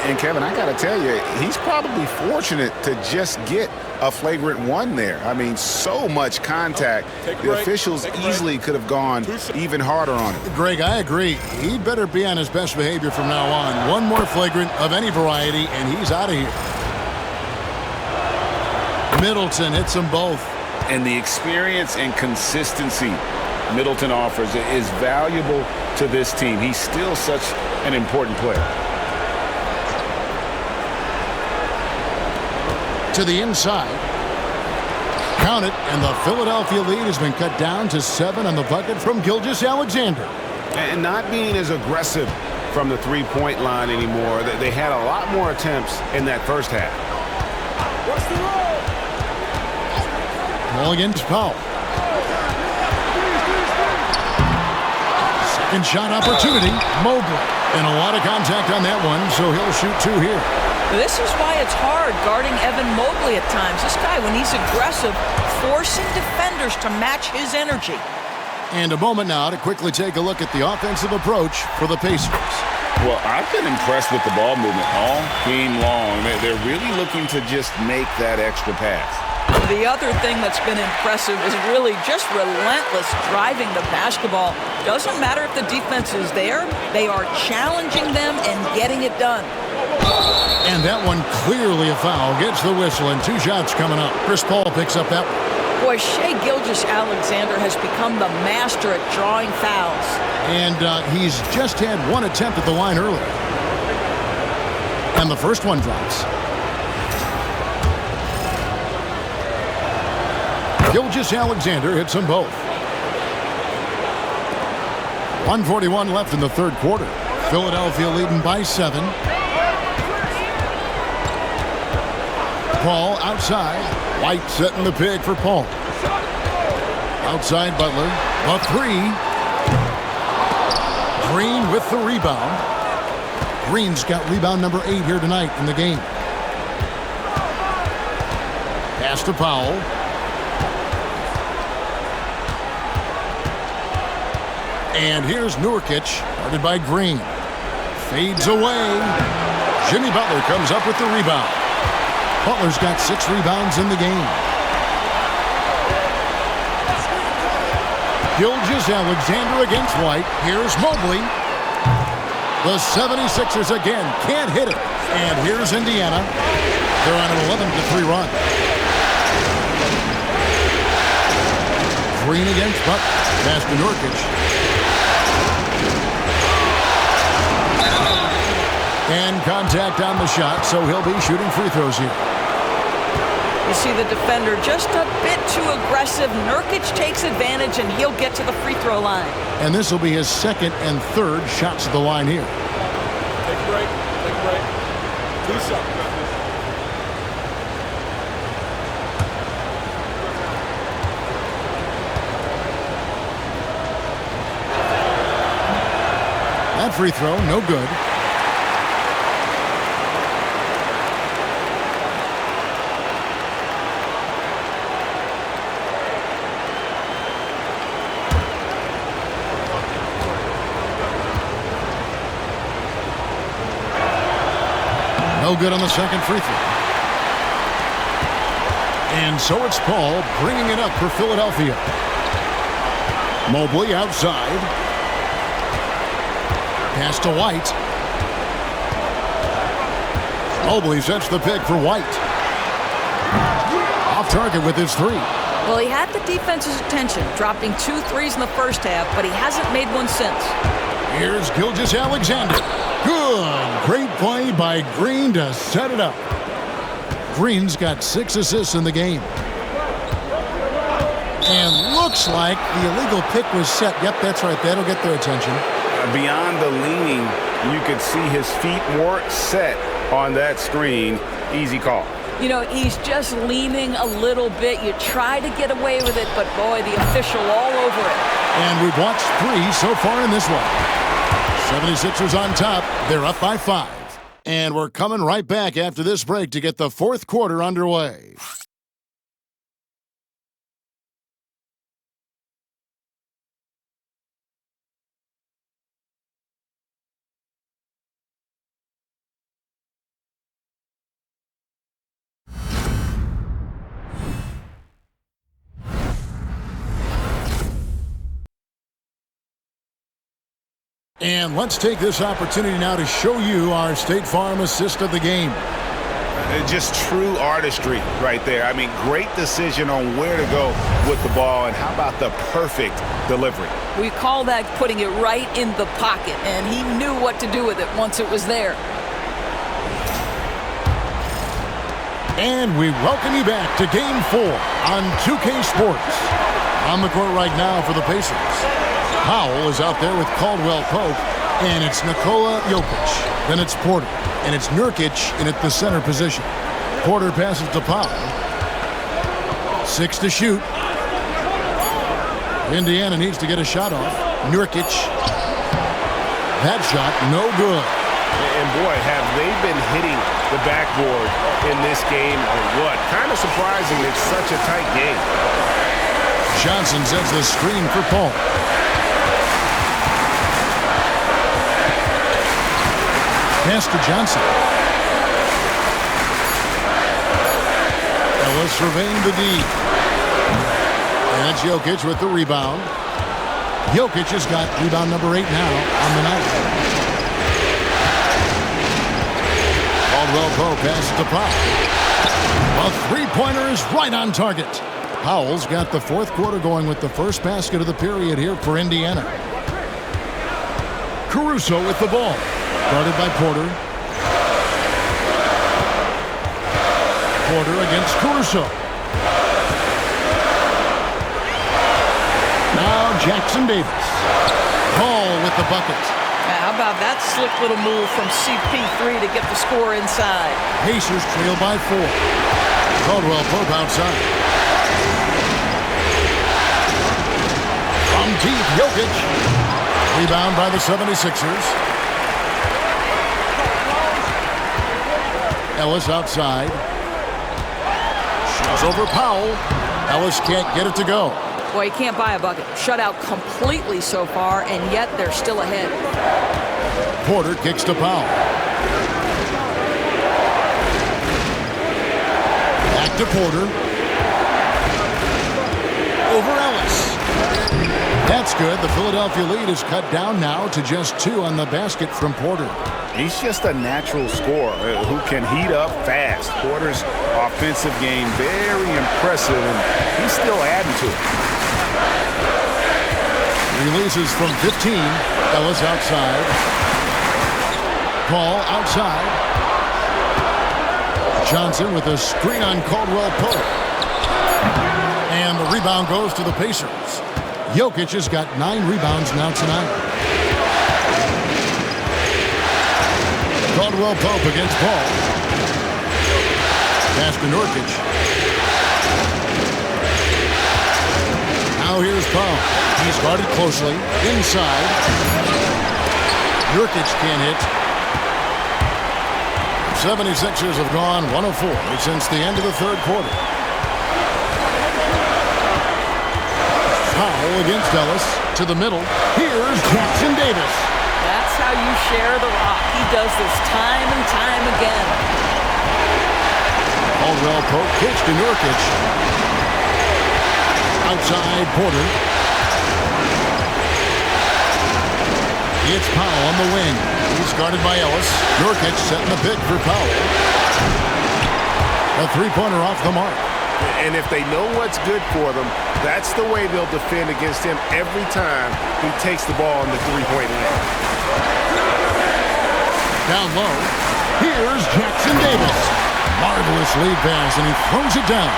And Kevin, I got to tell you, he's probably fortunate to just get a flagrant 1 there. I mean, so much contact. The officials easily could have gone even harder on him. Greg, I agree. He'd better be on his best behavior from now on. One more flagrant of any variety, and he's out of here. Middleton hits them both. And the experience and consistency Middleton offers is valuable to this team. He's still such an important player. To the inside. Count it, and the Philadelphia lead has been cut down to 7 on the bucket from Gilgeous-Alexander. And not being as aggressive from the three-point line anymore. They had a lot more attempts in that first half. What's the roll? Ball against Powell. Second shot opportunity. Mobley. And a lot of contact on that one, so he'll shoot 2 here. This is why it's hard guarding Evan Mobley at times. This guy, when he's aggressive, forcing defenders to match his energy. And a moment now to quickly take a look at the offensive approach for the Pacers. Well, I've been impressed with the ball movement all game long. They're really looking to just make that extra pass. The other thing that's been impressive is really just relentless driving the basketball. Doesn't matter if the defense is there, they are challenging them and getting it done. And that one clearly a foul. Gets the whistle, and 2 shots coming up. Chris Paul picks up that one. Boy, Shai Gilgeous-Alexander has become the master at drawing fouls. And he's just had one attempt at the line earlier. And the first one drops. Gilgeous-Alexander hits them both. 1:41 left in the third quarter. Philadelphia leading by 7. Paul outside. White setting the pick for Paul. Outside Butler. A 3. Green with the rebound. Green's got rebound number 8 here tonight in the game. Pass to Powell. And here's Nurkic, guarded by Green. Fades away. Jimmy Butler comes up with the rebound. Butler's got 6 rebounds in the game. Gilgeous-Alexander against White. Here's Mobley. The 76ers again can't hit it. And here's Indiana. They're on an 11-3 run. Green against Butler. Pass to Nurkic. And contact on the shot, so he'll be shooting free throws here. You see the defender just a bit too aggressive. Nurkic takes advantage, and he'll get to the free throw line. And this will be his second and third shots at the line here. Take a break. Take a break. 2 shots. That free throw, no good. No good on the second free throw. And so it's Paul bringing it up for Philadelphia. Mobley outside. Pass to White. Mobley sets the pick for White. Off target with his 3. Well, he had the defense's attention, dropping 2 threes in the first half, but he hasn't made one since. Here's Gilgeous-Alexander. Good. Great play by Green to set it up. Green's got 6 assists in the game. And looks like the illegal pick was set. Yep, that's right. That'll get their attention. Beyond the leaning, you could see his feet weren't set on that screen. Easy call. You know, he's just leaning a little bit. You try to get away with it, but boy, the official all over it. And we've watched 3 so far in this one. 76ers on top. They're up by 5. And we're coming right back after this break to get the fourth quarter underway. And let's take this opportunity now to show you our State Farm assist of the game. Just true artistry right there. I mean, great decision on where to go with the ball, and how about the perfect delivery? We call that putting it right in the pocket, and he knew what to do with it once it was there. And we welcome you back to Game 4 on 2K Sports. On the court right now for the Pacers. Powell is out there with Caldwell Pope, and it's Nikola Jokic. Then it's Porter, and it's Nurkic in at the center position. Porter passes to Powell. 6 to shoot. Indiana needs to get a shot off. Nurkic. That shot, no good. And boy, have they been hitting the backboard in this game or what? Kind of surprising it's such a tight game. Johnson sets the screen for Paul. Pass to Johnson. Ellis surveying the D. And that's Jokic with the rebound. Jokic has got rebound number 8 now on the night. Caldwell Pope passes to Pop. A three-pointer is right on target. Powell's got the fourth quarter going with the first basket of the period here for Indiana. Caruso with the ball. Guarded by Porter. Porter against Caruso. Now Jackson Davis. Paul with the bucket. How about that slick little move from CP3 to get the score inside? Pacers trail by 4. Caldwell Pope outside. From deep, Jokic. Rebound by the 76ers. Ellis outside. Shoves over Powell. Ellis can't get it to go. Well, you can't buy a bucket. Shut out completely so far, and yet they're still ahead. Porter kicks to Powell. Back to Porter. Over Ellis. That's good. The Philadelphia lead is cut down now to just 2 on the basket from Porter. He's just a natural scorer who can heat up fast. Porter's offensive game very impressive, and he's still adding to it. Releases from 15. Ellis outside. Paul outside. Johnson with a screen on Caldwell Pope. And the rebound goes to the Pacers. Jokic has got 9 rebounds now tonight. Caldwell Pope against Paul. Pass to Nurkic. Now here's Paul. He's guarded closely. Inside. Nurkic can't hit. 76ers have gone 1 of 4 since the end of the third quarter. Powell against Ellis. To the middle. Here's Jackson Davis. That's how you share the rock. He does this time and time again. Caldwell Pope kicks to Nurkic. Outside Porter. It's Powell on the wing. He's guarded by Ellis. Nurkic setting the pick for Powell. A three-pointer off the mark. And if they know what's good for them, that's the way they'll defend against him every time he takes the ball in the three-point line. Down low. Here's Jackson Davis. Marvelous lead pass, and he throws it down.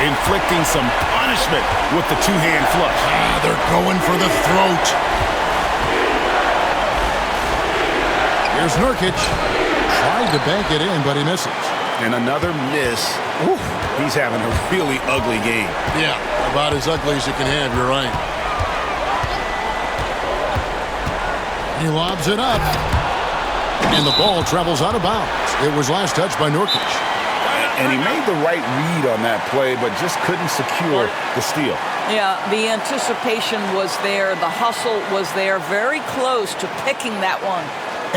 Inflicting some punishment with the two-hand flush. They're going for the throat. Here's Nurkic. Tried to bank it in, but he misses. And another miss. Ooh, he's having a really ugly game. Yeah, about as ugly as you can have, you're right. He lobs it up. And the ball travels out of bounds. It was last touched by Nurkic. And he made the right read on that play, but just couldn't secure the steal. Yeah, the anticipation was there. The hustle was there. Very close to picking that one.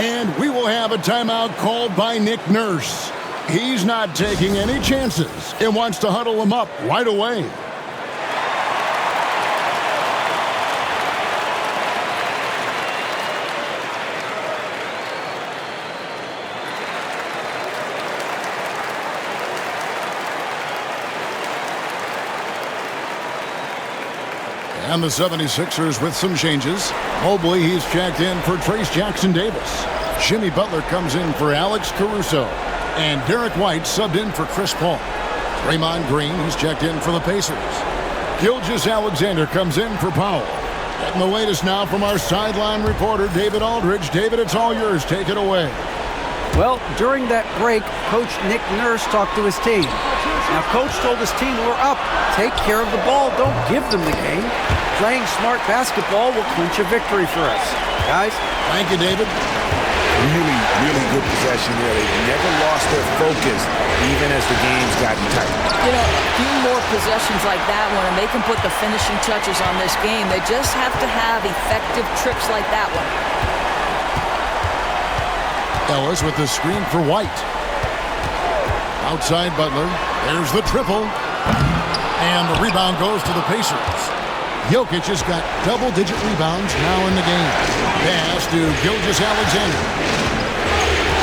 And we will have a timeout called by Nick Nurse. He's not taking any chances and wants to huddle him up right away. And the 76ers with some changes. Mobley, he's checked in for Trace Jackson Davis. Jimmy Butler comes in for Alex Caruso. And Derek White subbed in for Chris Paul. Draymond Green, he's checked in for the Pacers. Gilgeous-Alexander comes in for Powell. Getting the latest now from our sideline reporter, David Aldridge. David, it's all yours. Take it away. Well, during that break, Coach Nick Nurse talked to his team. Now, Coach told his team, we're up. Take care of the ball. Don't give them the game. Playing smart basketball will clinch a victory for us. Guys? Thank you, David. Really, really good possession there. They've never lost their focus, even as the game's gotten tight. You know, a few more possessions like that one, and they can put the finishing touches on this game. They just have to have effective trips like that one. Ellis with the screen for White. Outside Butler. There's the triple. And the rebound goes to the Pacers. Jokic has got double-digit rebounds now in the game. Pass to Gilgeous-Alexander.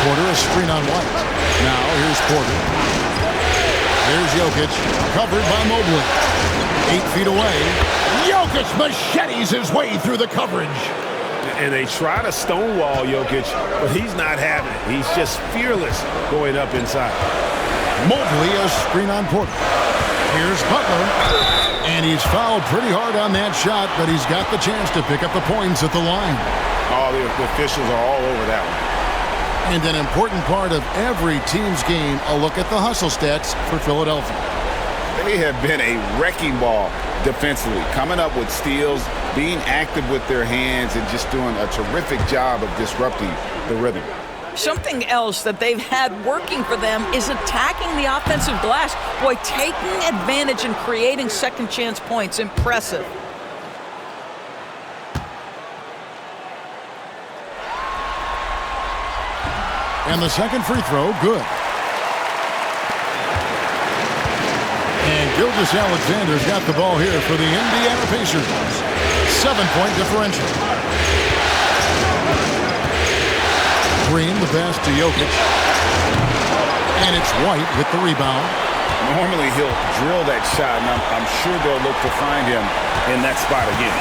Porter a screen on White. Now here's Porter. Here's Jokic, covered by Mobley. 8 feet away. Jokic machetes his way through the coverage. And they try to stonewall Jokic, but he's not having it. He's just fearless going up inside. Mobley, a screen on Porter. Here's Butler. And he's fouled pretty hard on that shot, but he's got the chance to pick up the points at the line. Oh, the officials are all over that one. And an important part of every team's game, a look at the hustle stats for Philadelphia. They have been a wrecking ball defensively, coming up with steals, being active with their hands, and just doing a terrific job of disrupting the rhythm. Something else that they've had working for them is attacking the offensive glass. Boy, taking advantage and creating second chance points. Impressive. And the second free throw, good. And Gilgeous-Alexander's got the ball here for the Indiana Pacers. 7-point differential. Green, the pass to Jokic. And it's White with the rebound. Normally he'll drill that shot, and I'm sure they'll look to find him in that spot again.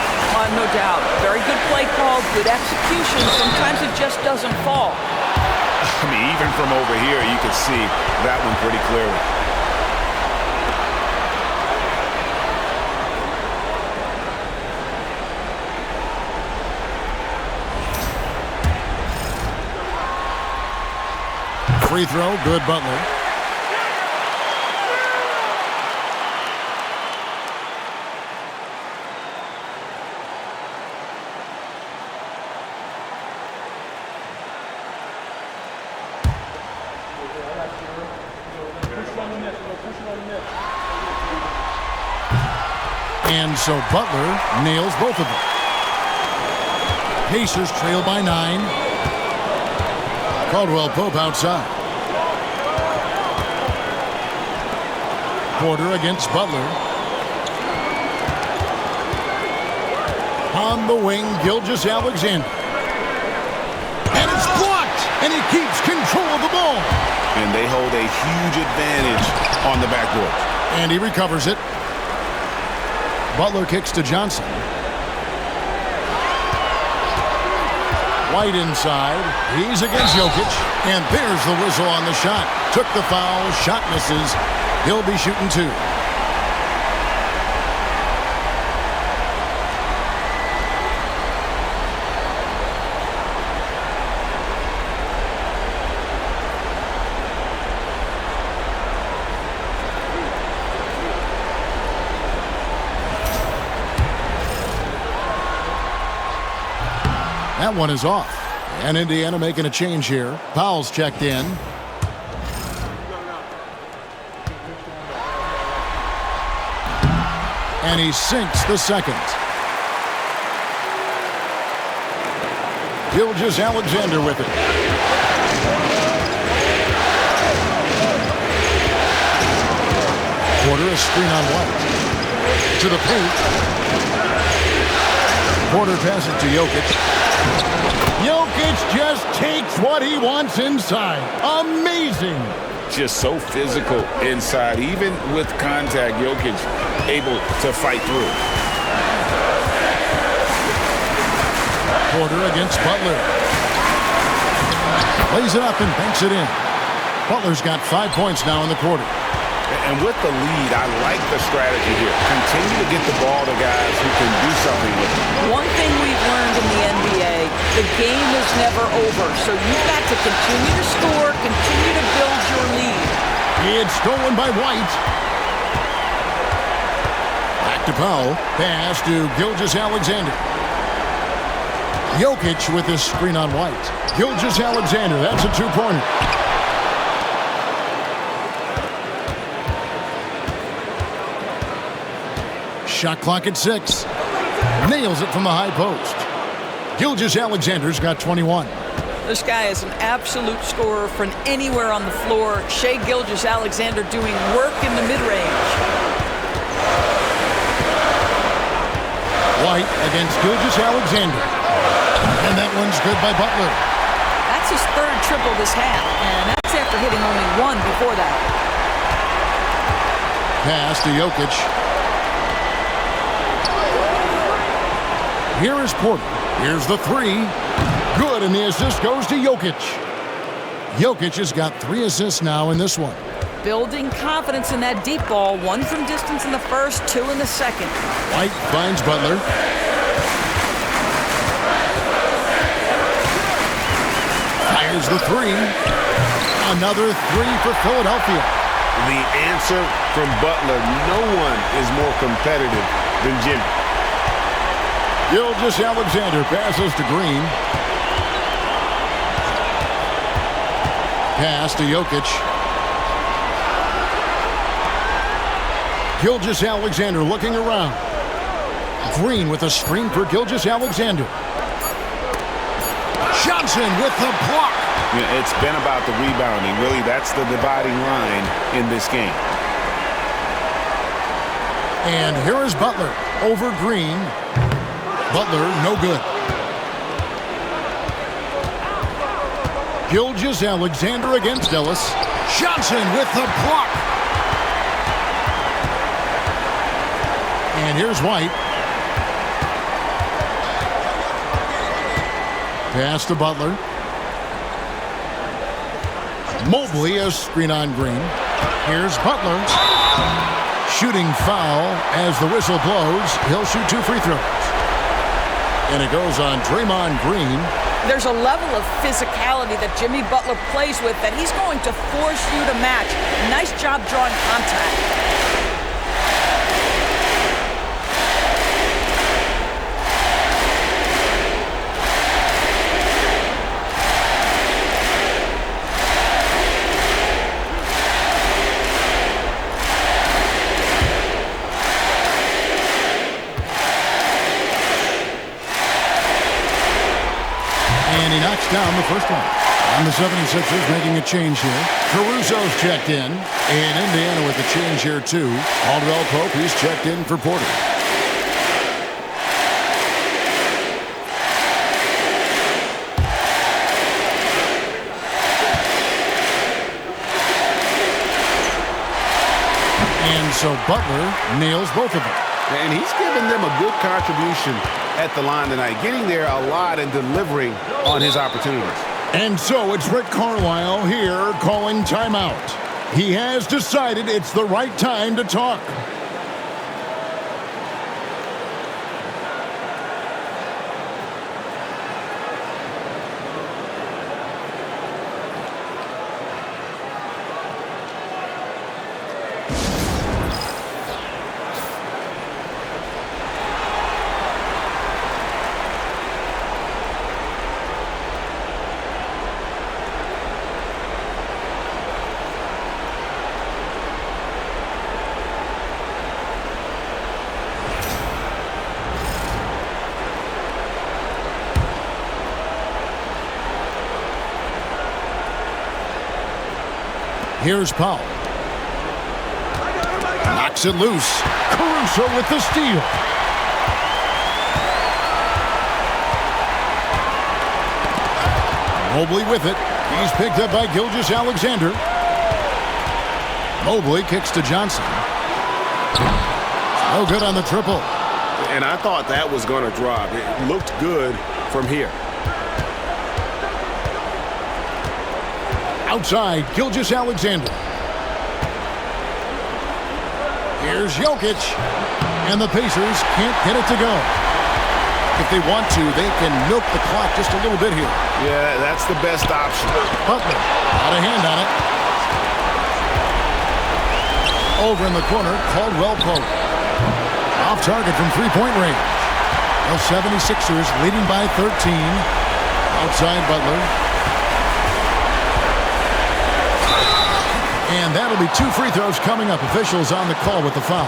No doubt. Very good play call, good execution. Sometimes it just doesn't fall. I mean, even from over here, you can see that one pretty clearly. Free throw, good Butler. And so Butler nails both of them. Pacers trail by 9. Caldwell Pope outside. Porter against Butler. On the wing, Gilgeous-Alexander. And it's blocked! And he keeps control of the ball. And they hold a huge advantage on the backboard. And he recovers it. Butler kicks to Johnson. White inside. He's against Jokic. And there's the whistle on the shot. Took the foul. Shot misses. He'll be shooting 2. That one is off. And Indiana making a change here. Powell's checked in. And he sinks the second. Gilgeous-Alexander with it. Porter, a screen on White. To the paint. Porter passes to Jokic. Jokic just takes what he wants inside. Amazing. Just so physical inside. Even with contact, Jokic able to fight through. Porter against Butler. Lays it up and banks it in. Butler's got 5 points now in the quarter. And with the lead, I like the strategy here. Continue to get the ball to guys who can do something with it. One thing we've learned in the NBA, the game is never over. So you've got to continue to score, continue to build your lead. It's stolen by White. Back to Powell. Pass to Gilgeous-Alexander. Jokic with his screen on White. Gilgeous-Alexander, that's a 2-pointer. Shot clock at 6. Nails it from the high post. Gilgeous-Alexander's got 21. This guy is an absolute scorer from anywhere on the floor. Shai Gilgeous-Alexander doing work in the mid-range. White against Gilgeous-Alexander. And that one's good by Butler. That's his third triple this half, and that's after hitting only one before that. Pass to Jokic. Here is Porter. Here's the three. Good, and the assist goes to Jokic. Jokic has got 3 assists now in this one. Building confidence in that deep ball. 1 from distance in the first, 2 in the second. White finds Butler. Fires the three. Another 3 for Philadelphia. The answer from Butler, no one is more competitive than Jimmy. Gilgeous-Alexander passes to Green. Pass to Jokic. Gilgeous-Alexander looking around. Green with a screen for Gilgeous-Alexander. Johnson with the block. Yeah, it's been about the rebounding. Really, that's the dividing line in this game. And here is Butler over Green. Butler, no good. Gilgeous-Alexander against Ellis. Johnson with the block. And here's White. Pass to Butler. Mobley, a screen on Green. Here's Butler. Shooting foul as the whistle blows. He'll shoot 2 free throws. And it goes on Draymond Green. There's a level of physicality that Jimmy Butler plays with that he's going to force you to match. Nice job drawing contact. Down the first one. And the 76ers making a change here. Caruso's checked in. And Indiana with a change here too. Aldwell Pope, he's checked in for Porter. And so Butler nails both of them. And he's given them a good contribution at the line tonight, getting there a lot and delivering on his opportunities. And so it's Rick Carlisle here calling timeout. He has decided it's the right time to talk. Here's Powell. Knocks it loose. Caruso with the steal. Mobley with it. He's picked up by Gilgeous-Alexander. Mobley kicks to Johnson. No good on the triple. And I thought that was going to drop. It looked good from here. Outside, Gilgeous-Alexander. Here's Jokic. And the Pacers can't get it to go. If they want to, they can milk the clock just a little bit here. Yeah, that's the best option. Butler, got a hand on it. Over in the corner, Caldwell Pope. Off target from three-point range. The 76ers leading by 13. Outside Butler. And that'll be 2 free throws coming up. Officials on the call with the foul.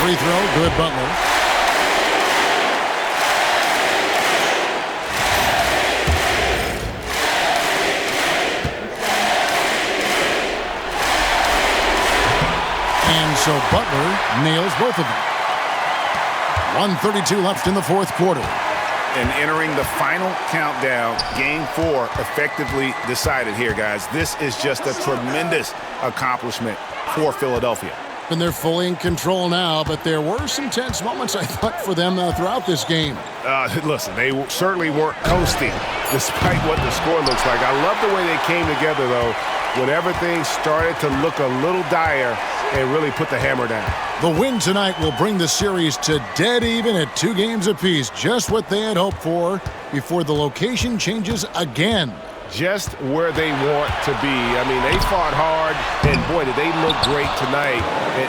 Free throw, good Butler. So Butler nails both of them. 1:32 left in the fourth quarter. And entering the final countdown, Game 4 effectively decided here, guys. This is just a tremendous accomplishment for Philadelphia. And they're fully in control now, but there were some tense moments, I thought, for them throughout this game. Listen, they certainly weren't coasting, despite what the score looks like. I love the way they came together, though, when everything started to look a little dire and really put the hammer down. The win tonight will bring the series to dead even at 2 games apiece, just what they had hoped for before the location changes again. Just where they want to be. I mean, they fought hard, and boy, did they look great tonight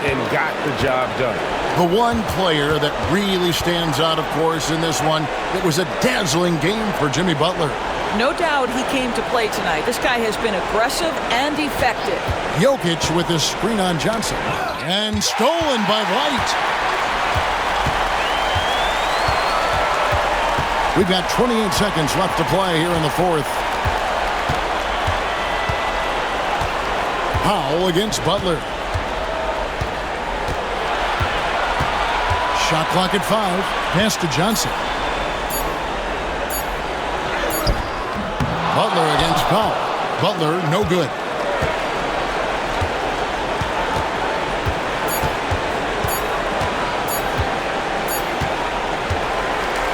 and got the job done. The one player that really stands out, of course, in this one, it was a dazzling game for Jimmy Butler. No doubt he came to play tonight. This guy has been aggressive and effective. Jokic with his screen on Johnson. And stolen by White. We've got 28 seconds left to play here in the fourth. Powell against Butler. Shot clock at 5. Pass to Johnson. Butler against Powell. Butler, no good.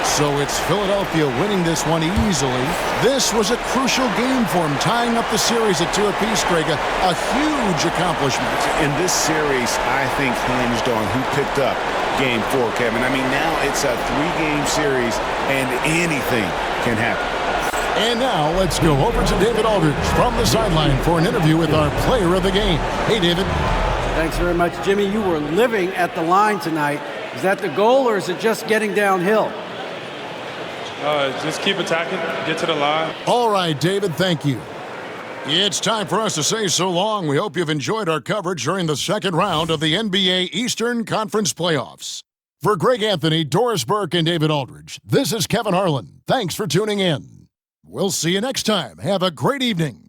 So it's Philadelphia winning this one easily. This was a crucial game for them, tying up the series at 2 apiece, Greg. A huge accomplishment. In this series, I think hinged on who picked up Game 4, Kevin. I mean, now it's a 3-game series, and anything can happen. And now let's go over to David Aldridge from the sideline for an interview with our player of the game. Hey, David. Thanks very much, Jimmy. You were living at the line tonight. Is that the goal, or is it just getting downhill? Just keep attacking, get to the line. All right, David, thank you. It's time for us to say so long. We hope you've enjoyed our coverage during the second round of the NBA Eastern Conference Playoffs. For Greg Anthony, Doris Burke, and David Aldridge, this is Kevin Harlan. Thanks for tuning in. We'll see you next time. Have a great evening.